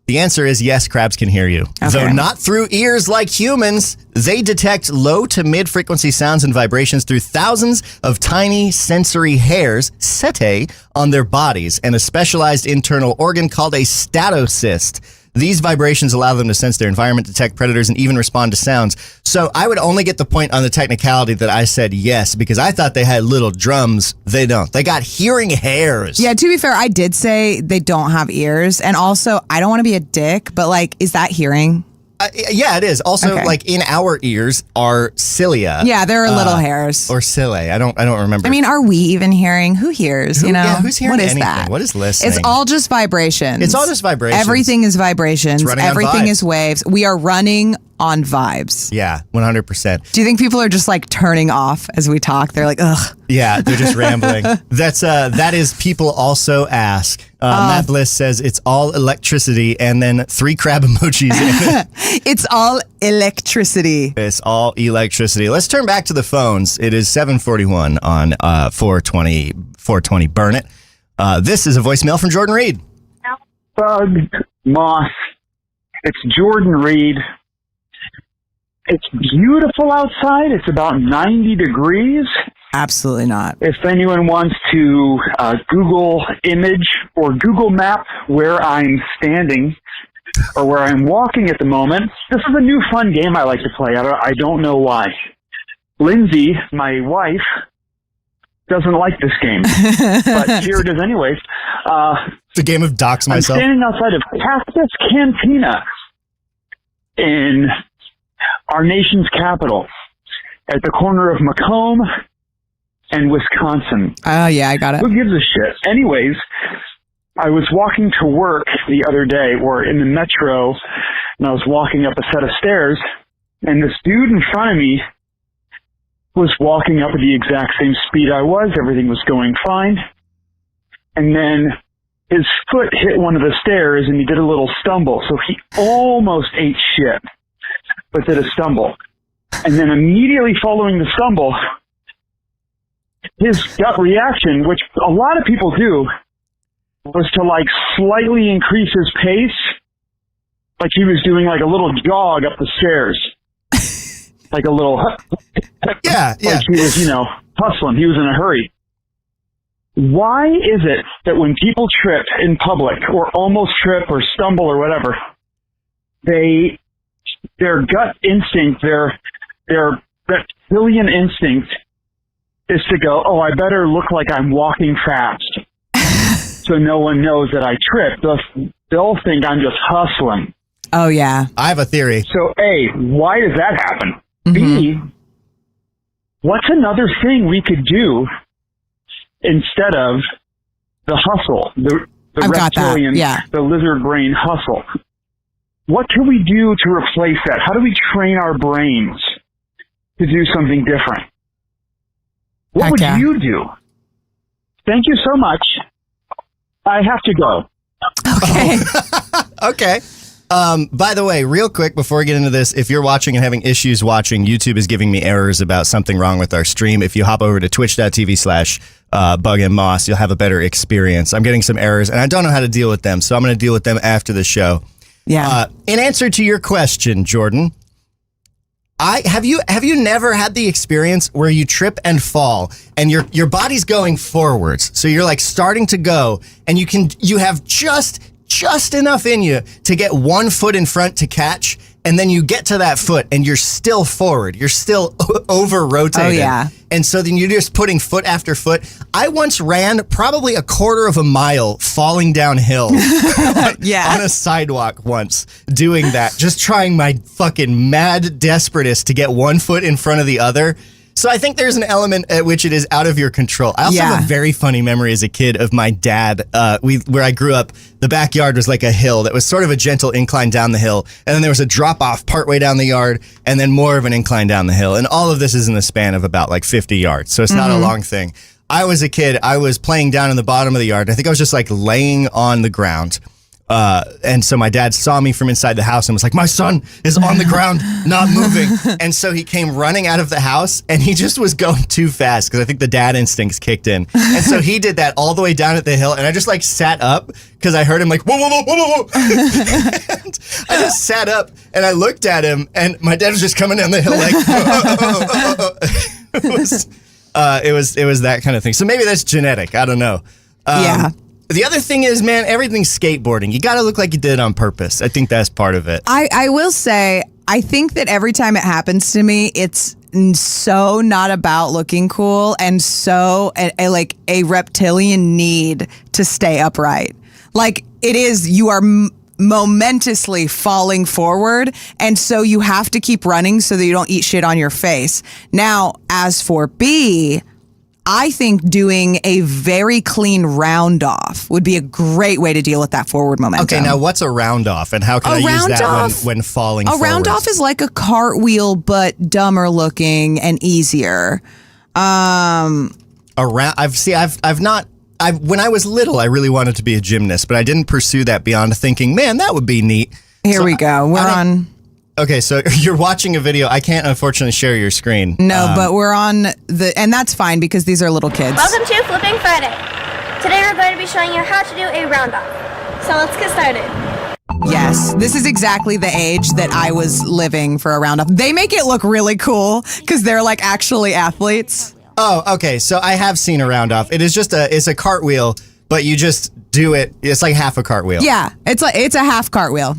The answer is yes, crabs can hear you. Okay. Though not through ears like humans, they detect low to mid-frequency sounds and vibrations through thousands of tiny sensory hairs, setae, on their bodies and a specialized internal organ called a statocyst. These vibrations allow them to sense their environment, detect predators, and even respond to sounds. So I would only get the point on the technicality that I said yes, because I thought they had little drums. They don't. They got hearing hairs. Yeah, to be fair, I did say they don't have ears. And also, I don't want to be a dick, but like, is that hearing? Yeah, it is. Also, Okay. like in our ears are cilia. Yeah, there are little hairs. Or cillae. I don't remember. I mean, are we even hearing? Who hears? You know, yeah, who's hearing what is anything? that? What is listening? It's all just vibrations. It's all just vibrations. Everything is vibrations. It's running on Everything vibes. is waves. We are running on vibes. Yeah, 100%. Do you think people are just like turning off as we talk? They're like, ugh. Yeah, they're just rambling. That is people also ask. Matt Bliss says it's all electricity and then 3 crab emojis in it. It's all electricity. It's all electricity. Let's turn back to the phones. It is 7:41 on 420 Burn It. This is a voicemail from Jordan Reed. Bug, Moss, it's Jordan Reed. It's beautiful outside. It's about 90 degrees. Absolutely not. If anyone wants to Google image or Google map where I'm standing or where I'm walking at the moment, this is a new fun game I like to play. I don't know why. Lindsay, my wife, doesn't like this game, but here it is anyways. The game of dox I'm myself. standing outside of Cactus Cantina in our nation's capital at the corner of Macomb and Wisconsin. Oh, yeah, I got it. Who gives a shit? Anyways, I was walking to work the other day, or in the metro, and I was walking up a set of stairs, and this dude in front of me was walking up at the exact same speed I was. Everything was going fine. And then his foot hit one of the stairs, and he did a little stumble. So he almost ate shit, but did a stumble. And then immediately following the stumble, his gut reaction, which a lot of people do, was to like slightly increase his pace, like he was doing like a little jog up the stairs, like a little, Yeah. like he was, hustling. He was in a hurry. Why is it that when people trip in public or almost trip or stumble or whatever, their gut instinct, their reptilian instinct is to go, oh, I better look like I'm walking fast so no one knows that I tripped. They'll think I'm just hustling. Oh, yeah. I have a theory. So, A, why does that happen? B, what's another thing we could do instead of the hustle, the I've got that, reptilian, yeah. the lizard brain hustle? What can we do to replace that? How do we train our brains to do something different? What would Okay. you do? Thank you so much. I have to go. Okay. Okay. By the way, real quick before we get into this, if you're watching and having issues watching, YouTube is giving me errors about something wrong with our stream. If you hop over to twitch.tv/Bug and Moss, you'll have a better experience. I'm getting some errors and I don't know how to deal with them, so I'm going to deal with them after the show. Yeah. In answer to your question, Jordan, have you never had the experience where you trip and fall and your body's going forwards, so you're like starting to go and you have just enough in you to get one foot in front to catch, and then you get to that foot and you're still forward, you're still over rotated. Oh, yeah. And so then you're just putting foot after foot. I once ran probably a quarter of a mile falling downhill Yeah. on a sidewalk once, doing that, just trying my fucking mad desperateness to get one foot in front of the other. So I think there's an element at which it is out of your control. I also have a very funny memory as a kid of my dad. Where I grew up, the backyard was like a hill that was sort of a gentle incline down the hill. And then there was a drop off partway down the yard and then more of an incline down the hill. And all of this is in the span of about like 50 yards. So it's not a long thing. I was a kid. I was playing down in the bottom of the yard. I think I was just like laying on the ground And so my dad saw me from inside the house and was like, my son is on the ground, not moving. And so he came running out of the house and he just was going too fast because I think the dad instincts kicked in. And so he did that all the way down at the hill. And I just like sat up because I heard him like, whoa, whoa, whoa, whoa, whoa. And I just sat up and I looked at him and my dad was just coming down the hill like, it was that kind of thing. So maybe that's genetic. I don't know. Yeah. The other thing is, man, everything's skateboarding. You got to look like you did it on purpose. I think that's part of it. I will say, I think that every time it happens to me, it's so not about looking cool and so like a reptilian need to stay upright. Like it is, you are momentously falling forward, and so you have to keep running so that you don't eat shit on your face. Now, as for B, I think doing a very clean round off would be a great way to deal with that forward momentum. Okay, now what's a round off, and how can I use that when falling forward? A round off is like a cartwheel, but dumber looking and easier. When I was little, I really wanted to be a gymnast, but I didn't pursue that beyond thinking, man, that would be neat. Here we go. We're on. Okay, so you're watching a video. I can't, unfortunately, share your screen. No, but we're on and that's fine because these are little kids. Welcome to Flipping Friday. Today we're going to be showing you how to do a round off. So let's get started. Yes, this is exactly the age that I was living for a round off. They make it look really cool because they're like actually athletes. Oh, okay. So I have seen a round off. It is just it's a cartwheel, but you just do it. It's like half a cartwheel. Yeah, it's a half cartwheel.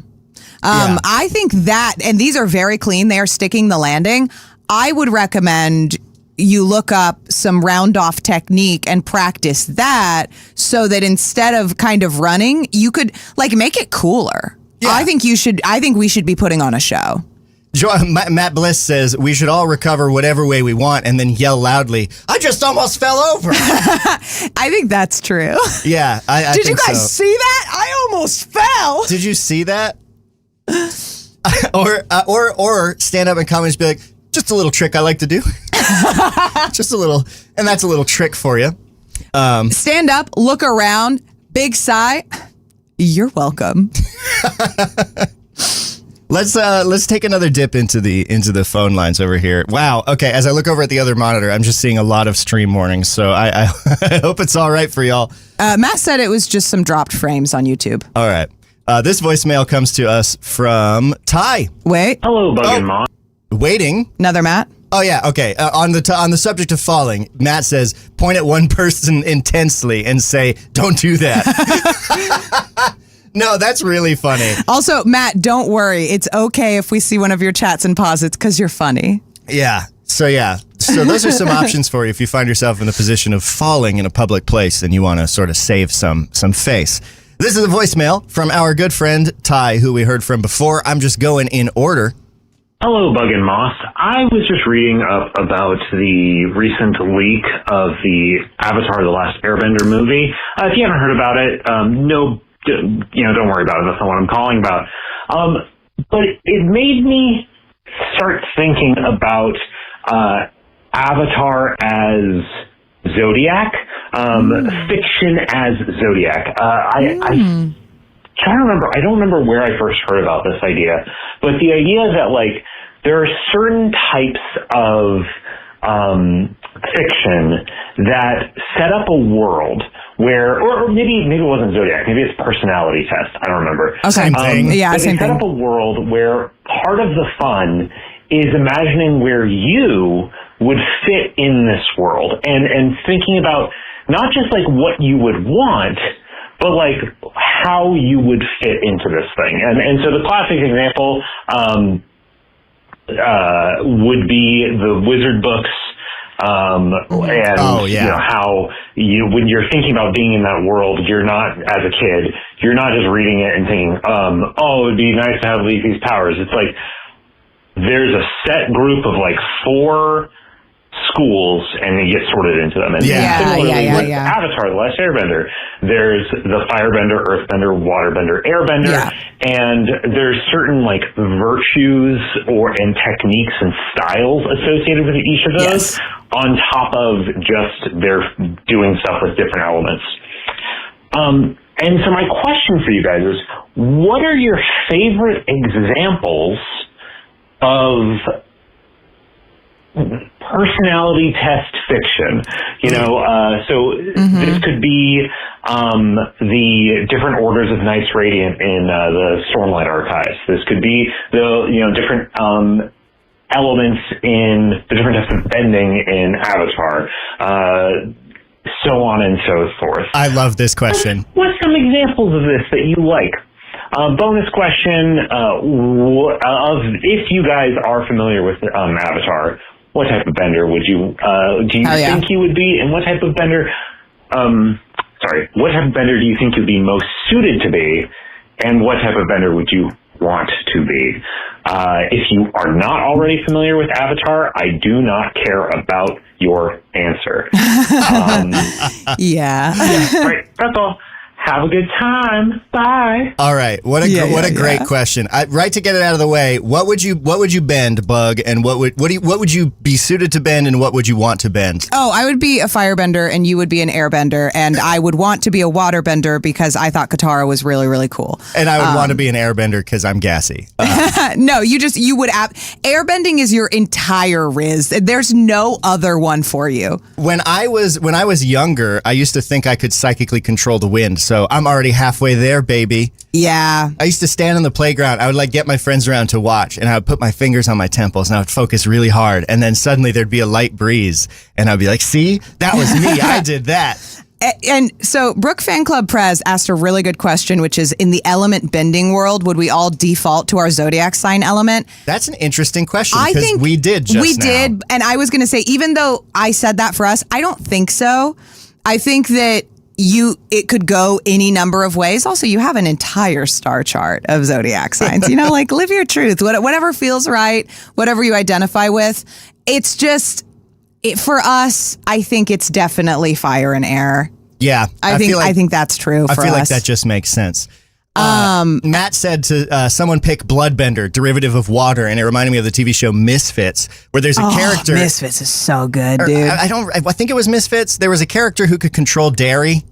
Yeah. I think that, and these are very clean. They are sticking the landing. I would recommend you look up some round off technique and practice that so that instead of kind of running, you could like make it cooler. Yeah. I think we should be putting on a show. Matt Bliss says we should all recover whatever way we want and then yell loudly, I just almost fell over. I think that's true. Yeah, I Did you think guys so. see that? I almost fell. Did you see that? or stand up in comments and be like, just a little trick I like to do. Just a little, and that's a little trick for you. Stand up, look around, big sigh. You're welcome. Let's take another dip into the phone lines over here. Wow. Okay. As I look over at the other monitor, I'm just seeing a lot of stream warnings. So I hope it's all right for y'all. Matt said it was just some dropped frames on YouTube. All right. This voicemail comes to us from Ty. Wait. Hello, Bug and Moss. Waiting. Another Matt? Oh yeah, okay. On the subject of falling, Matt says, point at one person intensely and say, "Don't do that." No, that's really funny. Also, Matt, don't worry. It's okay if we see one of your chats and pause. It's because you're funny. Yeah. So those are some options for you if you find yourself in the position of falling in a public place and you want to sort of save some face. This is a voicemail from our good friend Ty, who we heard from before. I'm just going in order. Hello, Bug and Moss. I was just reading up about the recent leak of the Avatar: The Last Airbender movie. If you haven't heard about it, don't worry about it. That's not what I'm calling about. But it made me start thinking about Avatar as Zodiac, fiction as Zodiac. I trying to remember. I don't remember where I first heard about this idea, but the idea that like there are certain types of fiction that set up a world where, or maybe it wasn't Zodiac, maybe it's personality test. I don't remember. Okay. Same thing. Yeah, but same they set thing. up a world where part of the fun is imagining where you would fit in this world and thinking about not just like what you would want, but like how you would fit into this thing. And so the classic example would be the wizard books. How when you're thinking about being in that world, you're not, as a kid, you're not just reading it and thinking, it'd be nice to have these powers. It's like there's a set group of like 4 schools and you get sorted into them. And similarly with Avatar: The Last Airbender, there's the Firebender, Earthbender, Waterbender, Airbender, and there's certain like virtues and techniques and styles associated with each of those on top of just they're doing stuff with different elements. And so my question for you guys is, what are your favorite examples of personality test fiction? This could be the different orders of Knights Radiant in the Stormlight Archives. This could be the different elements in the different types of bending in Avatar, so on and so forth. I love this question. What's some examples of this that you like? Bonus question, if you guys are familiar with Avatar, what type of bender would you, do you think you would be, and what type of bender, what type of bender do you think you'd be most suited to be, and what type of bender would you want to be? If you are not already familiar with Avatar, I do not care about your answer. Yeah. Right, that's all. Have a good time. Bye. All right. What a great question. Right, to get it out of the way, what would you bend, Bug, and what would you be suited to bend, and what would you want to bend? Oh, I would be a firebender and you would be an airbender, and I would want to be a waterbender because I thought Katara was really, really cool. And I would want to be an airbender because I'm gassy. No, you would airbending is your entire Riz. There's no other one for you. When I was younger, I used to think I could psychically control the wind. So I'm already halfway there, baby. Yeah. I used to stand on the playground. I would get my friends around to watch, and I would put my fingers on my temples, and I would focus really hard. And then suddenly there'd be a light breeze, and I'd be like, see, that was me. I did that. And so Brooke Fan Club Prez asked a really good question, which is, in the element bending world, would we all default to our zodiac sign element? That's an interesting question, I because think we did just We now. did, and I was going to say, even though I said that for us, I don't think so. I think that it could go any number of ways. Also, you have an entire star chart of zodiac signs. Live your truth. Whatever feels right, whatever you identify with. It's just, for us, I think it's definitely fire and air. Yeah. I think that's true for us. I feel like that just makes sense. Matt said to someone pick Bloodbender, derivative of water, and it reminded me of the TV show Misfits, where there's a character. Misfits is so good, dude. I think it was Misfits. There was a character who could control dairy,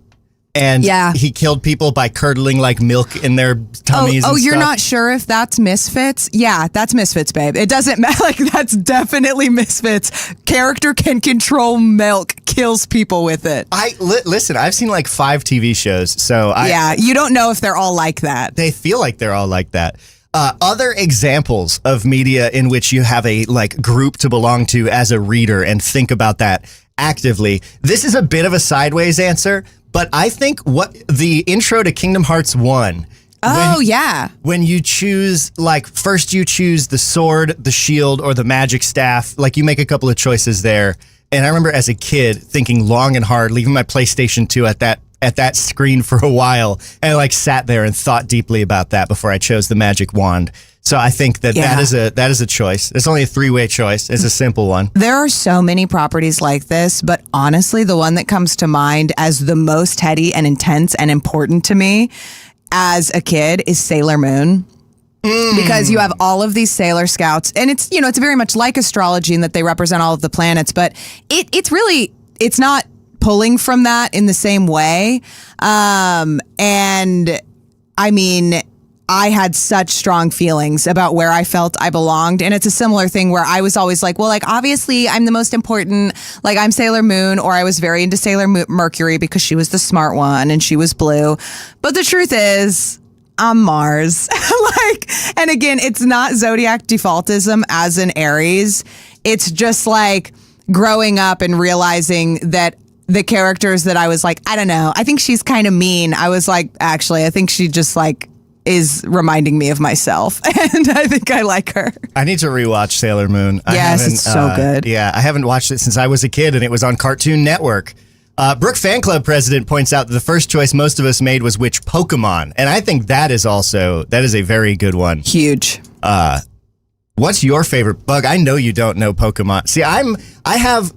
and he killed people by curdling milk in their tummies. Oh, and you're stuff. not sure if that's Misfits? Yeah, that's Misfits, babe. It doesn't matter. That's definitely Misfits. Character can control milk, kills people with it. Listen, I've seen 5 TV shows, so you don't know if they're all like that. They feel like they're all like that. Other examples of media in which you have a group to belong to as a reader and think about that actively. This is a bit of a sideways answer, but I think what the intro to Kingdom Hearts 1. When you choose, first you choose the sword, the shield, or the magic staff. You make a couple of choices there. And I remember as a kid thinking long and hard, leaving my PlayStation 2 at that screen for a while, and I sat there and thought deeply about that before I chose the magic wand. So I think that is a choice. It's only a 3-way choice. It's a simple one. There are so many properties like this, but honestly, the one that comes to mind as the most heady and intense and important to me as a kid is Sailor Moon. Because you have all of these Sailor Scouts, and it's very much like astrology in that they represent all of the planets, but it's not pulling from that in the same way. And I mean, I had such strong feelings about where I felt I belonged. And it's a similar thing where I was always obviously I'm the most important, I'm Sailor Moon, or I was very into Sailor Mercury because she was the smart one and she was blue. But the truth is, I'm Mars. And again, it's not zodiac defaultism as in Aries. It's just growing up and realizing that the characters that I was I don't know, I think she's kind of mean. I was actually, I think she just is reminding me of myself, and I think I like her. I need to rewatch Sailor Moon. Yes, it's so good. Yeah, I haven't watched it since I was a kid, and it was on Cartoon Network. Brooke Fan Club president points out that the first choice most of us made was which Pokemon, and I think that is a very good one. Huge. What's your favorite? Bug, I know you don't know Pokemon. See, I have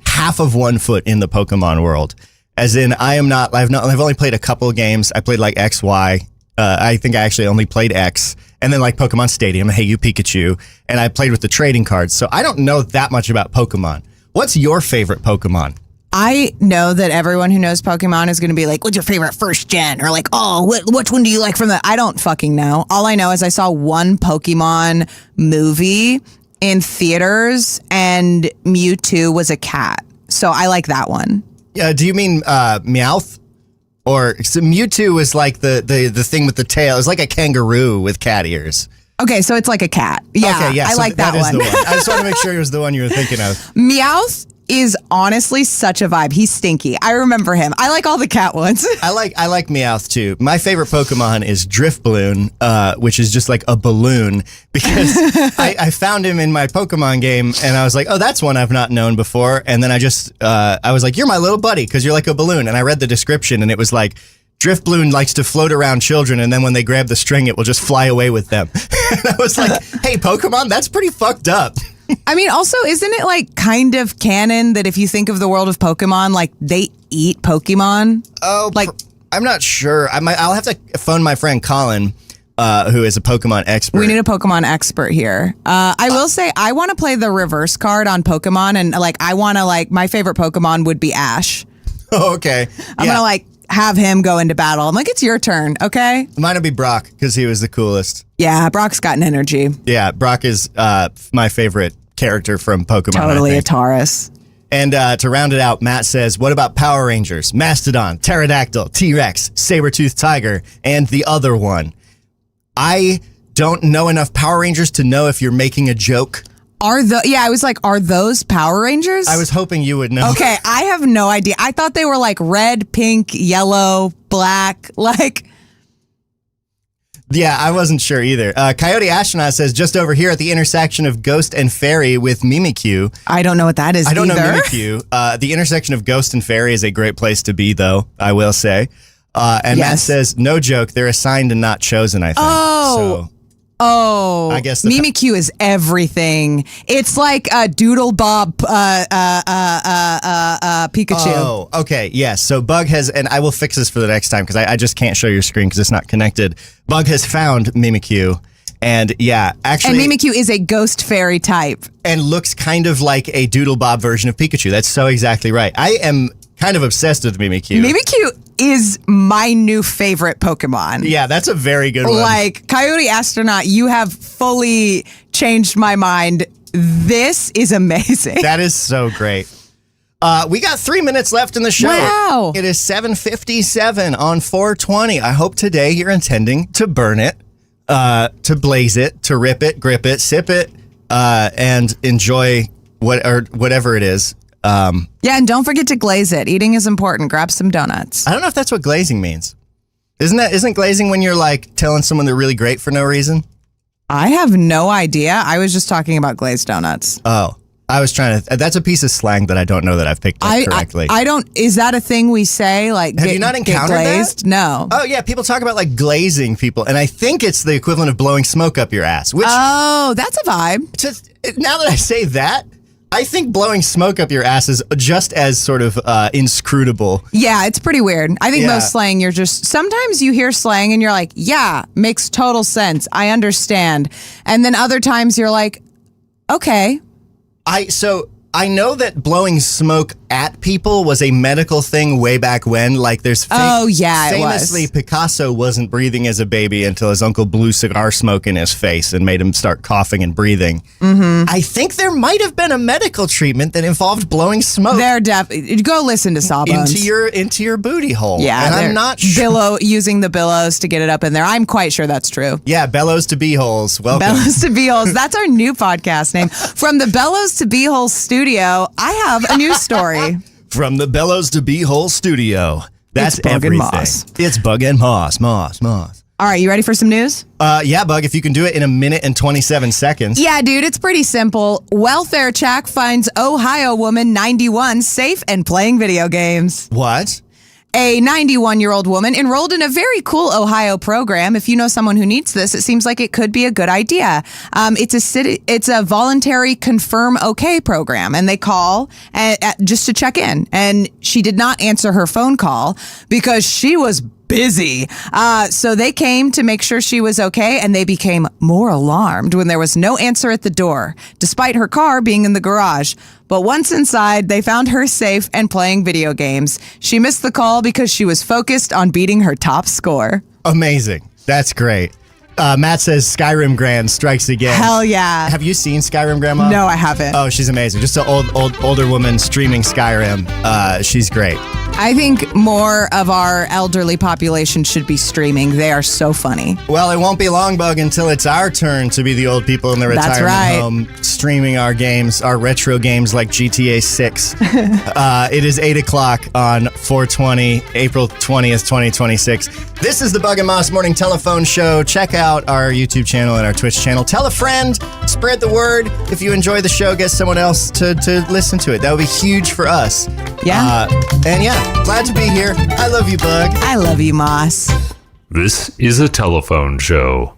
half of one foot in the Pokemon world, as in I've only played a couple of games. I played X, Y. I think I actually only played X, and then Pokemon Stadium, Hey You Pikachu, and I played with the trading cards. So I don't know that much about Pokemon. What's your favorite Pokemon? I know that everyone who knows Pokemon is going to be like, what's your favorite first gen? Or like, oh, which one do you like from the... I don't fucking know. All I know is I saw one Pokemon movie in theaters and Mewtwo was a cat. So I like that one. Yeah, do you mean Meowth? Or so Mewtwo was like the thing with the tail. It was like a kangaroo with cat ears. Okay, so it's like a cat. Yeah, okay, yeah, I so like that is one. the one. I just want to make sure it was the one you were thinking of. Meowth is honestly such a vibe. He's stinky. I remember him. I like all the cat ones. I like Meowth too. My favorite Pokemon is Driftballoon, which is just like a balloon, because I found him in my Pokemon game and I was like, oh, that's one I've not known before. And then I was like, you're my little buddy because you're like a balloon. And I read the description and it was like, Driftballoon likes to float around children, and then when they grab the string, it will just fly away with them. And I was like, hey, Pokemon, that's pretty fucked up. I mean, also, isn't it like kind of canon that if you think of the world of Pokemon, like they eat Pokemon? Oh, like I'm not sure. I'll have to phone my friend Colin, who is a Pokemon expert. We need a Pokemon expert here. I will say I want to play the reverse card on Pokemon, and like I want to like my favorite Pokemon would be Ash. Oh, okay. I'm gonna like have him go into battle. I'm like, it's your turn, okay? Mine would be Brock because he was the coolest. Yeah, Brock's got an energy. Yeah, Brock is my favorite character from Pokemon. Totally a Taurus. And to round it out, Matt says, what about Power Rangers? Mastodon, Pterodactyl, T-Rex, Saber-toothed Tiger, and the other one. I don't know enough Power Rangers to know if you're making a joke. I was like, are those Power Rangers? I was hoping you would know. Okay, I have no idea. I thought they were like red, pink, yellow, black, like... Yeah, I wasn't sure either. Coyote Astronaut says, just over here at the intersection of Ghost and Fairy with Mimikyu. I don't know what that is I don't either. know Mimikyu. The intersection of Ghost and Fairy is a great place to be, though, I will say. And Yes. Matt says, no joke, they're assigned and not chosen, I think. Oh, I guess Mimikyu is everything. It's like a Doodle Bob Pikachu. Oh, okay. Yes. So Bug has, and I will fix this for the next time because I just can't show your screen because it's not connected. Bug has found Mimikyu. And yeah, actually. And Mimikyu is a ghost fairy type. And looks kind of like a Doodle Bob version of Pikachu. That's so exactly right. I am kind of obsessed with Mimikyu. Mimikyu is my new favorite Pokemon. Yeah, that's a very good one. Like, Coyote Astronaut, you have fully changed my mind. This is amazing. That is so great. We got 3 minutes left in the show. Wow. It is 7:57 on 420. I hope today you're intending to burn it, to blaze it, to rip it, grip it, sip it, and enjoy whatever it is. Yeah, and don't forget to glaze it. Eating is important. Grab some donuts. I don't know if that's what glazing means. Isn't glazing when you're like telling someone they're really great for no reason? I have no idea. I was just talking about glazed donuts. Oh, I was trying to. That's a piece of slang that I don't know that I've picked up correctly. I don't. Is that a thing we say? Like, have you not encountered glazed? that? No. Oh yeah, people talk about like glazing people, and I think it's the equivalent of blowing smoke up your ass. Which that's a vibe. just now that I say that, I think blowing smoke up your ass is just as sort of inscrutable. Yeah, it's pretty weird. I think Yeah. most slang, sometimes you hear slang and you're like, yeah, makes total sense. I understand. And then other times you're like, okay. I know that blowing smoke at people was a medical thing way back when. Like, there's famously Picasso wasn't breathing as a baby until his uncle blew cigar smoke in his face and made him start coughing and breathing. Mm-hmm. I think there might have been a medical treatment that involved blowing smoke. Go listen to Sawbones. into your booty hole. Yeah, and I'm not sure. Using the billows to get it up in there. I'm quite sure that's true. Yeah, bellows to beeholes. Welcome. Bellows to Beeholes. That's our new podcast name. From the Bellows to Beeholes studio, I have a news story. From the Bellows to Beehole studio. That's It's Bug and everything. Moss. It's Bug and Moss. Moss. All right, you ready for some news? Yeah, Bug, if you can do it in 1 minute and 27 seconds. Yeah, dude, it's pretty simple. Welfare check finds Ohio woman 91 safe and playing video games. What? A 91-year-old woman enrolled in a very cool Ohio program. If you know someone who needs this, it seems like it could be a good idea. It's a voluntary confirm okay program, and they call just to check in. And she did not answer her phone call because she was busy. So they came to make sure she was okay, and they became more alarmed when there was no answer at the door, despite her car being in the garage. But once inside, they found her safe and playing video games. She missed the call because she was focused on beating her top score. Amazing. That's great. Matt says Skyrim Grand strikes again. Hell yeah. Have you seen Skyrim, Grandma? No, I haven't. Oh, she's amazing. Just an older woman streaming Skyrim. She's great. I think more of our elderly population should be streaming. They are so funny. Well, it won't be long, Bug, until it's our turn to be the old people in the That's retirement right. home streaming our games, our retro games like GTA 6. It is 8 o'clock on 4/20, April 20th, 2026. This is the Bug and Moss Morning Telephone Show. Check out our YouTube channel and our Twitch channel. Tell a friend, spread the word. If you enjoy the show, get someone else to listen to it. That would be huge for us. Yeah. And yeah, glad to be here. I love you, Bug. I love you, Moss. This is a telephone show.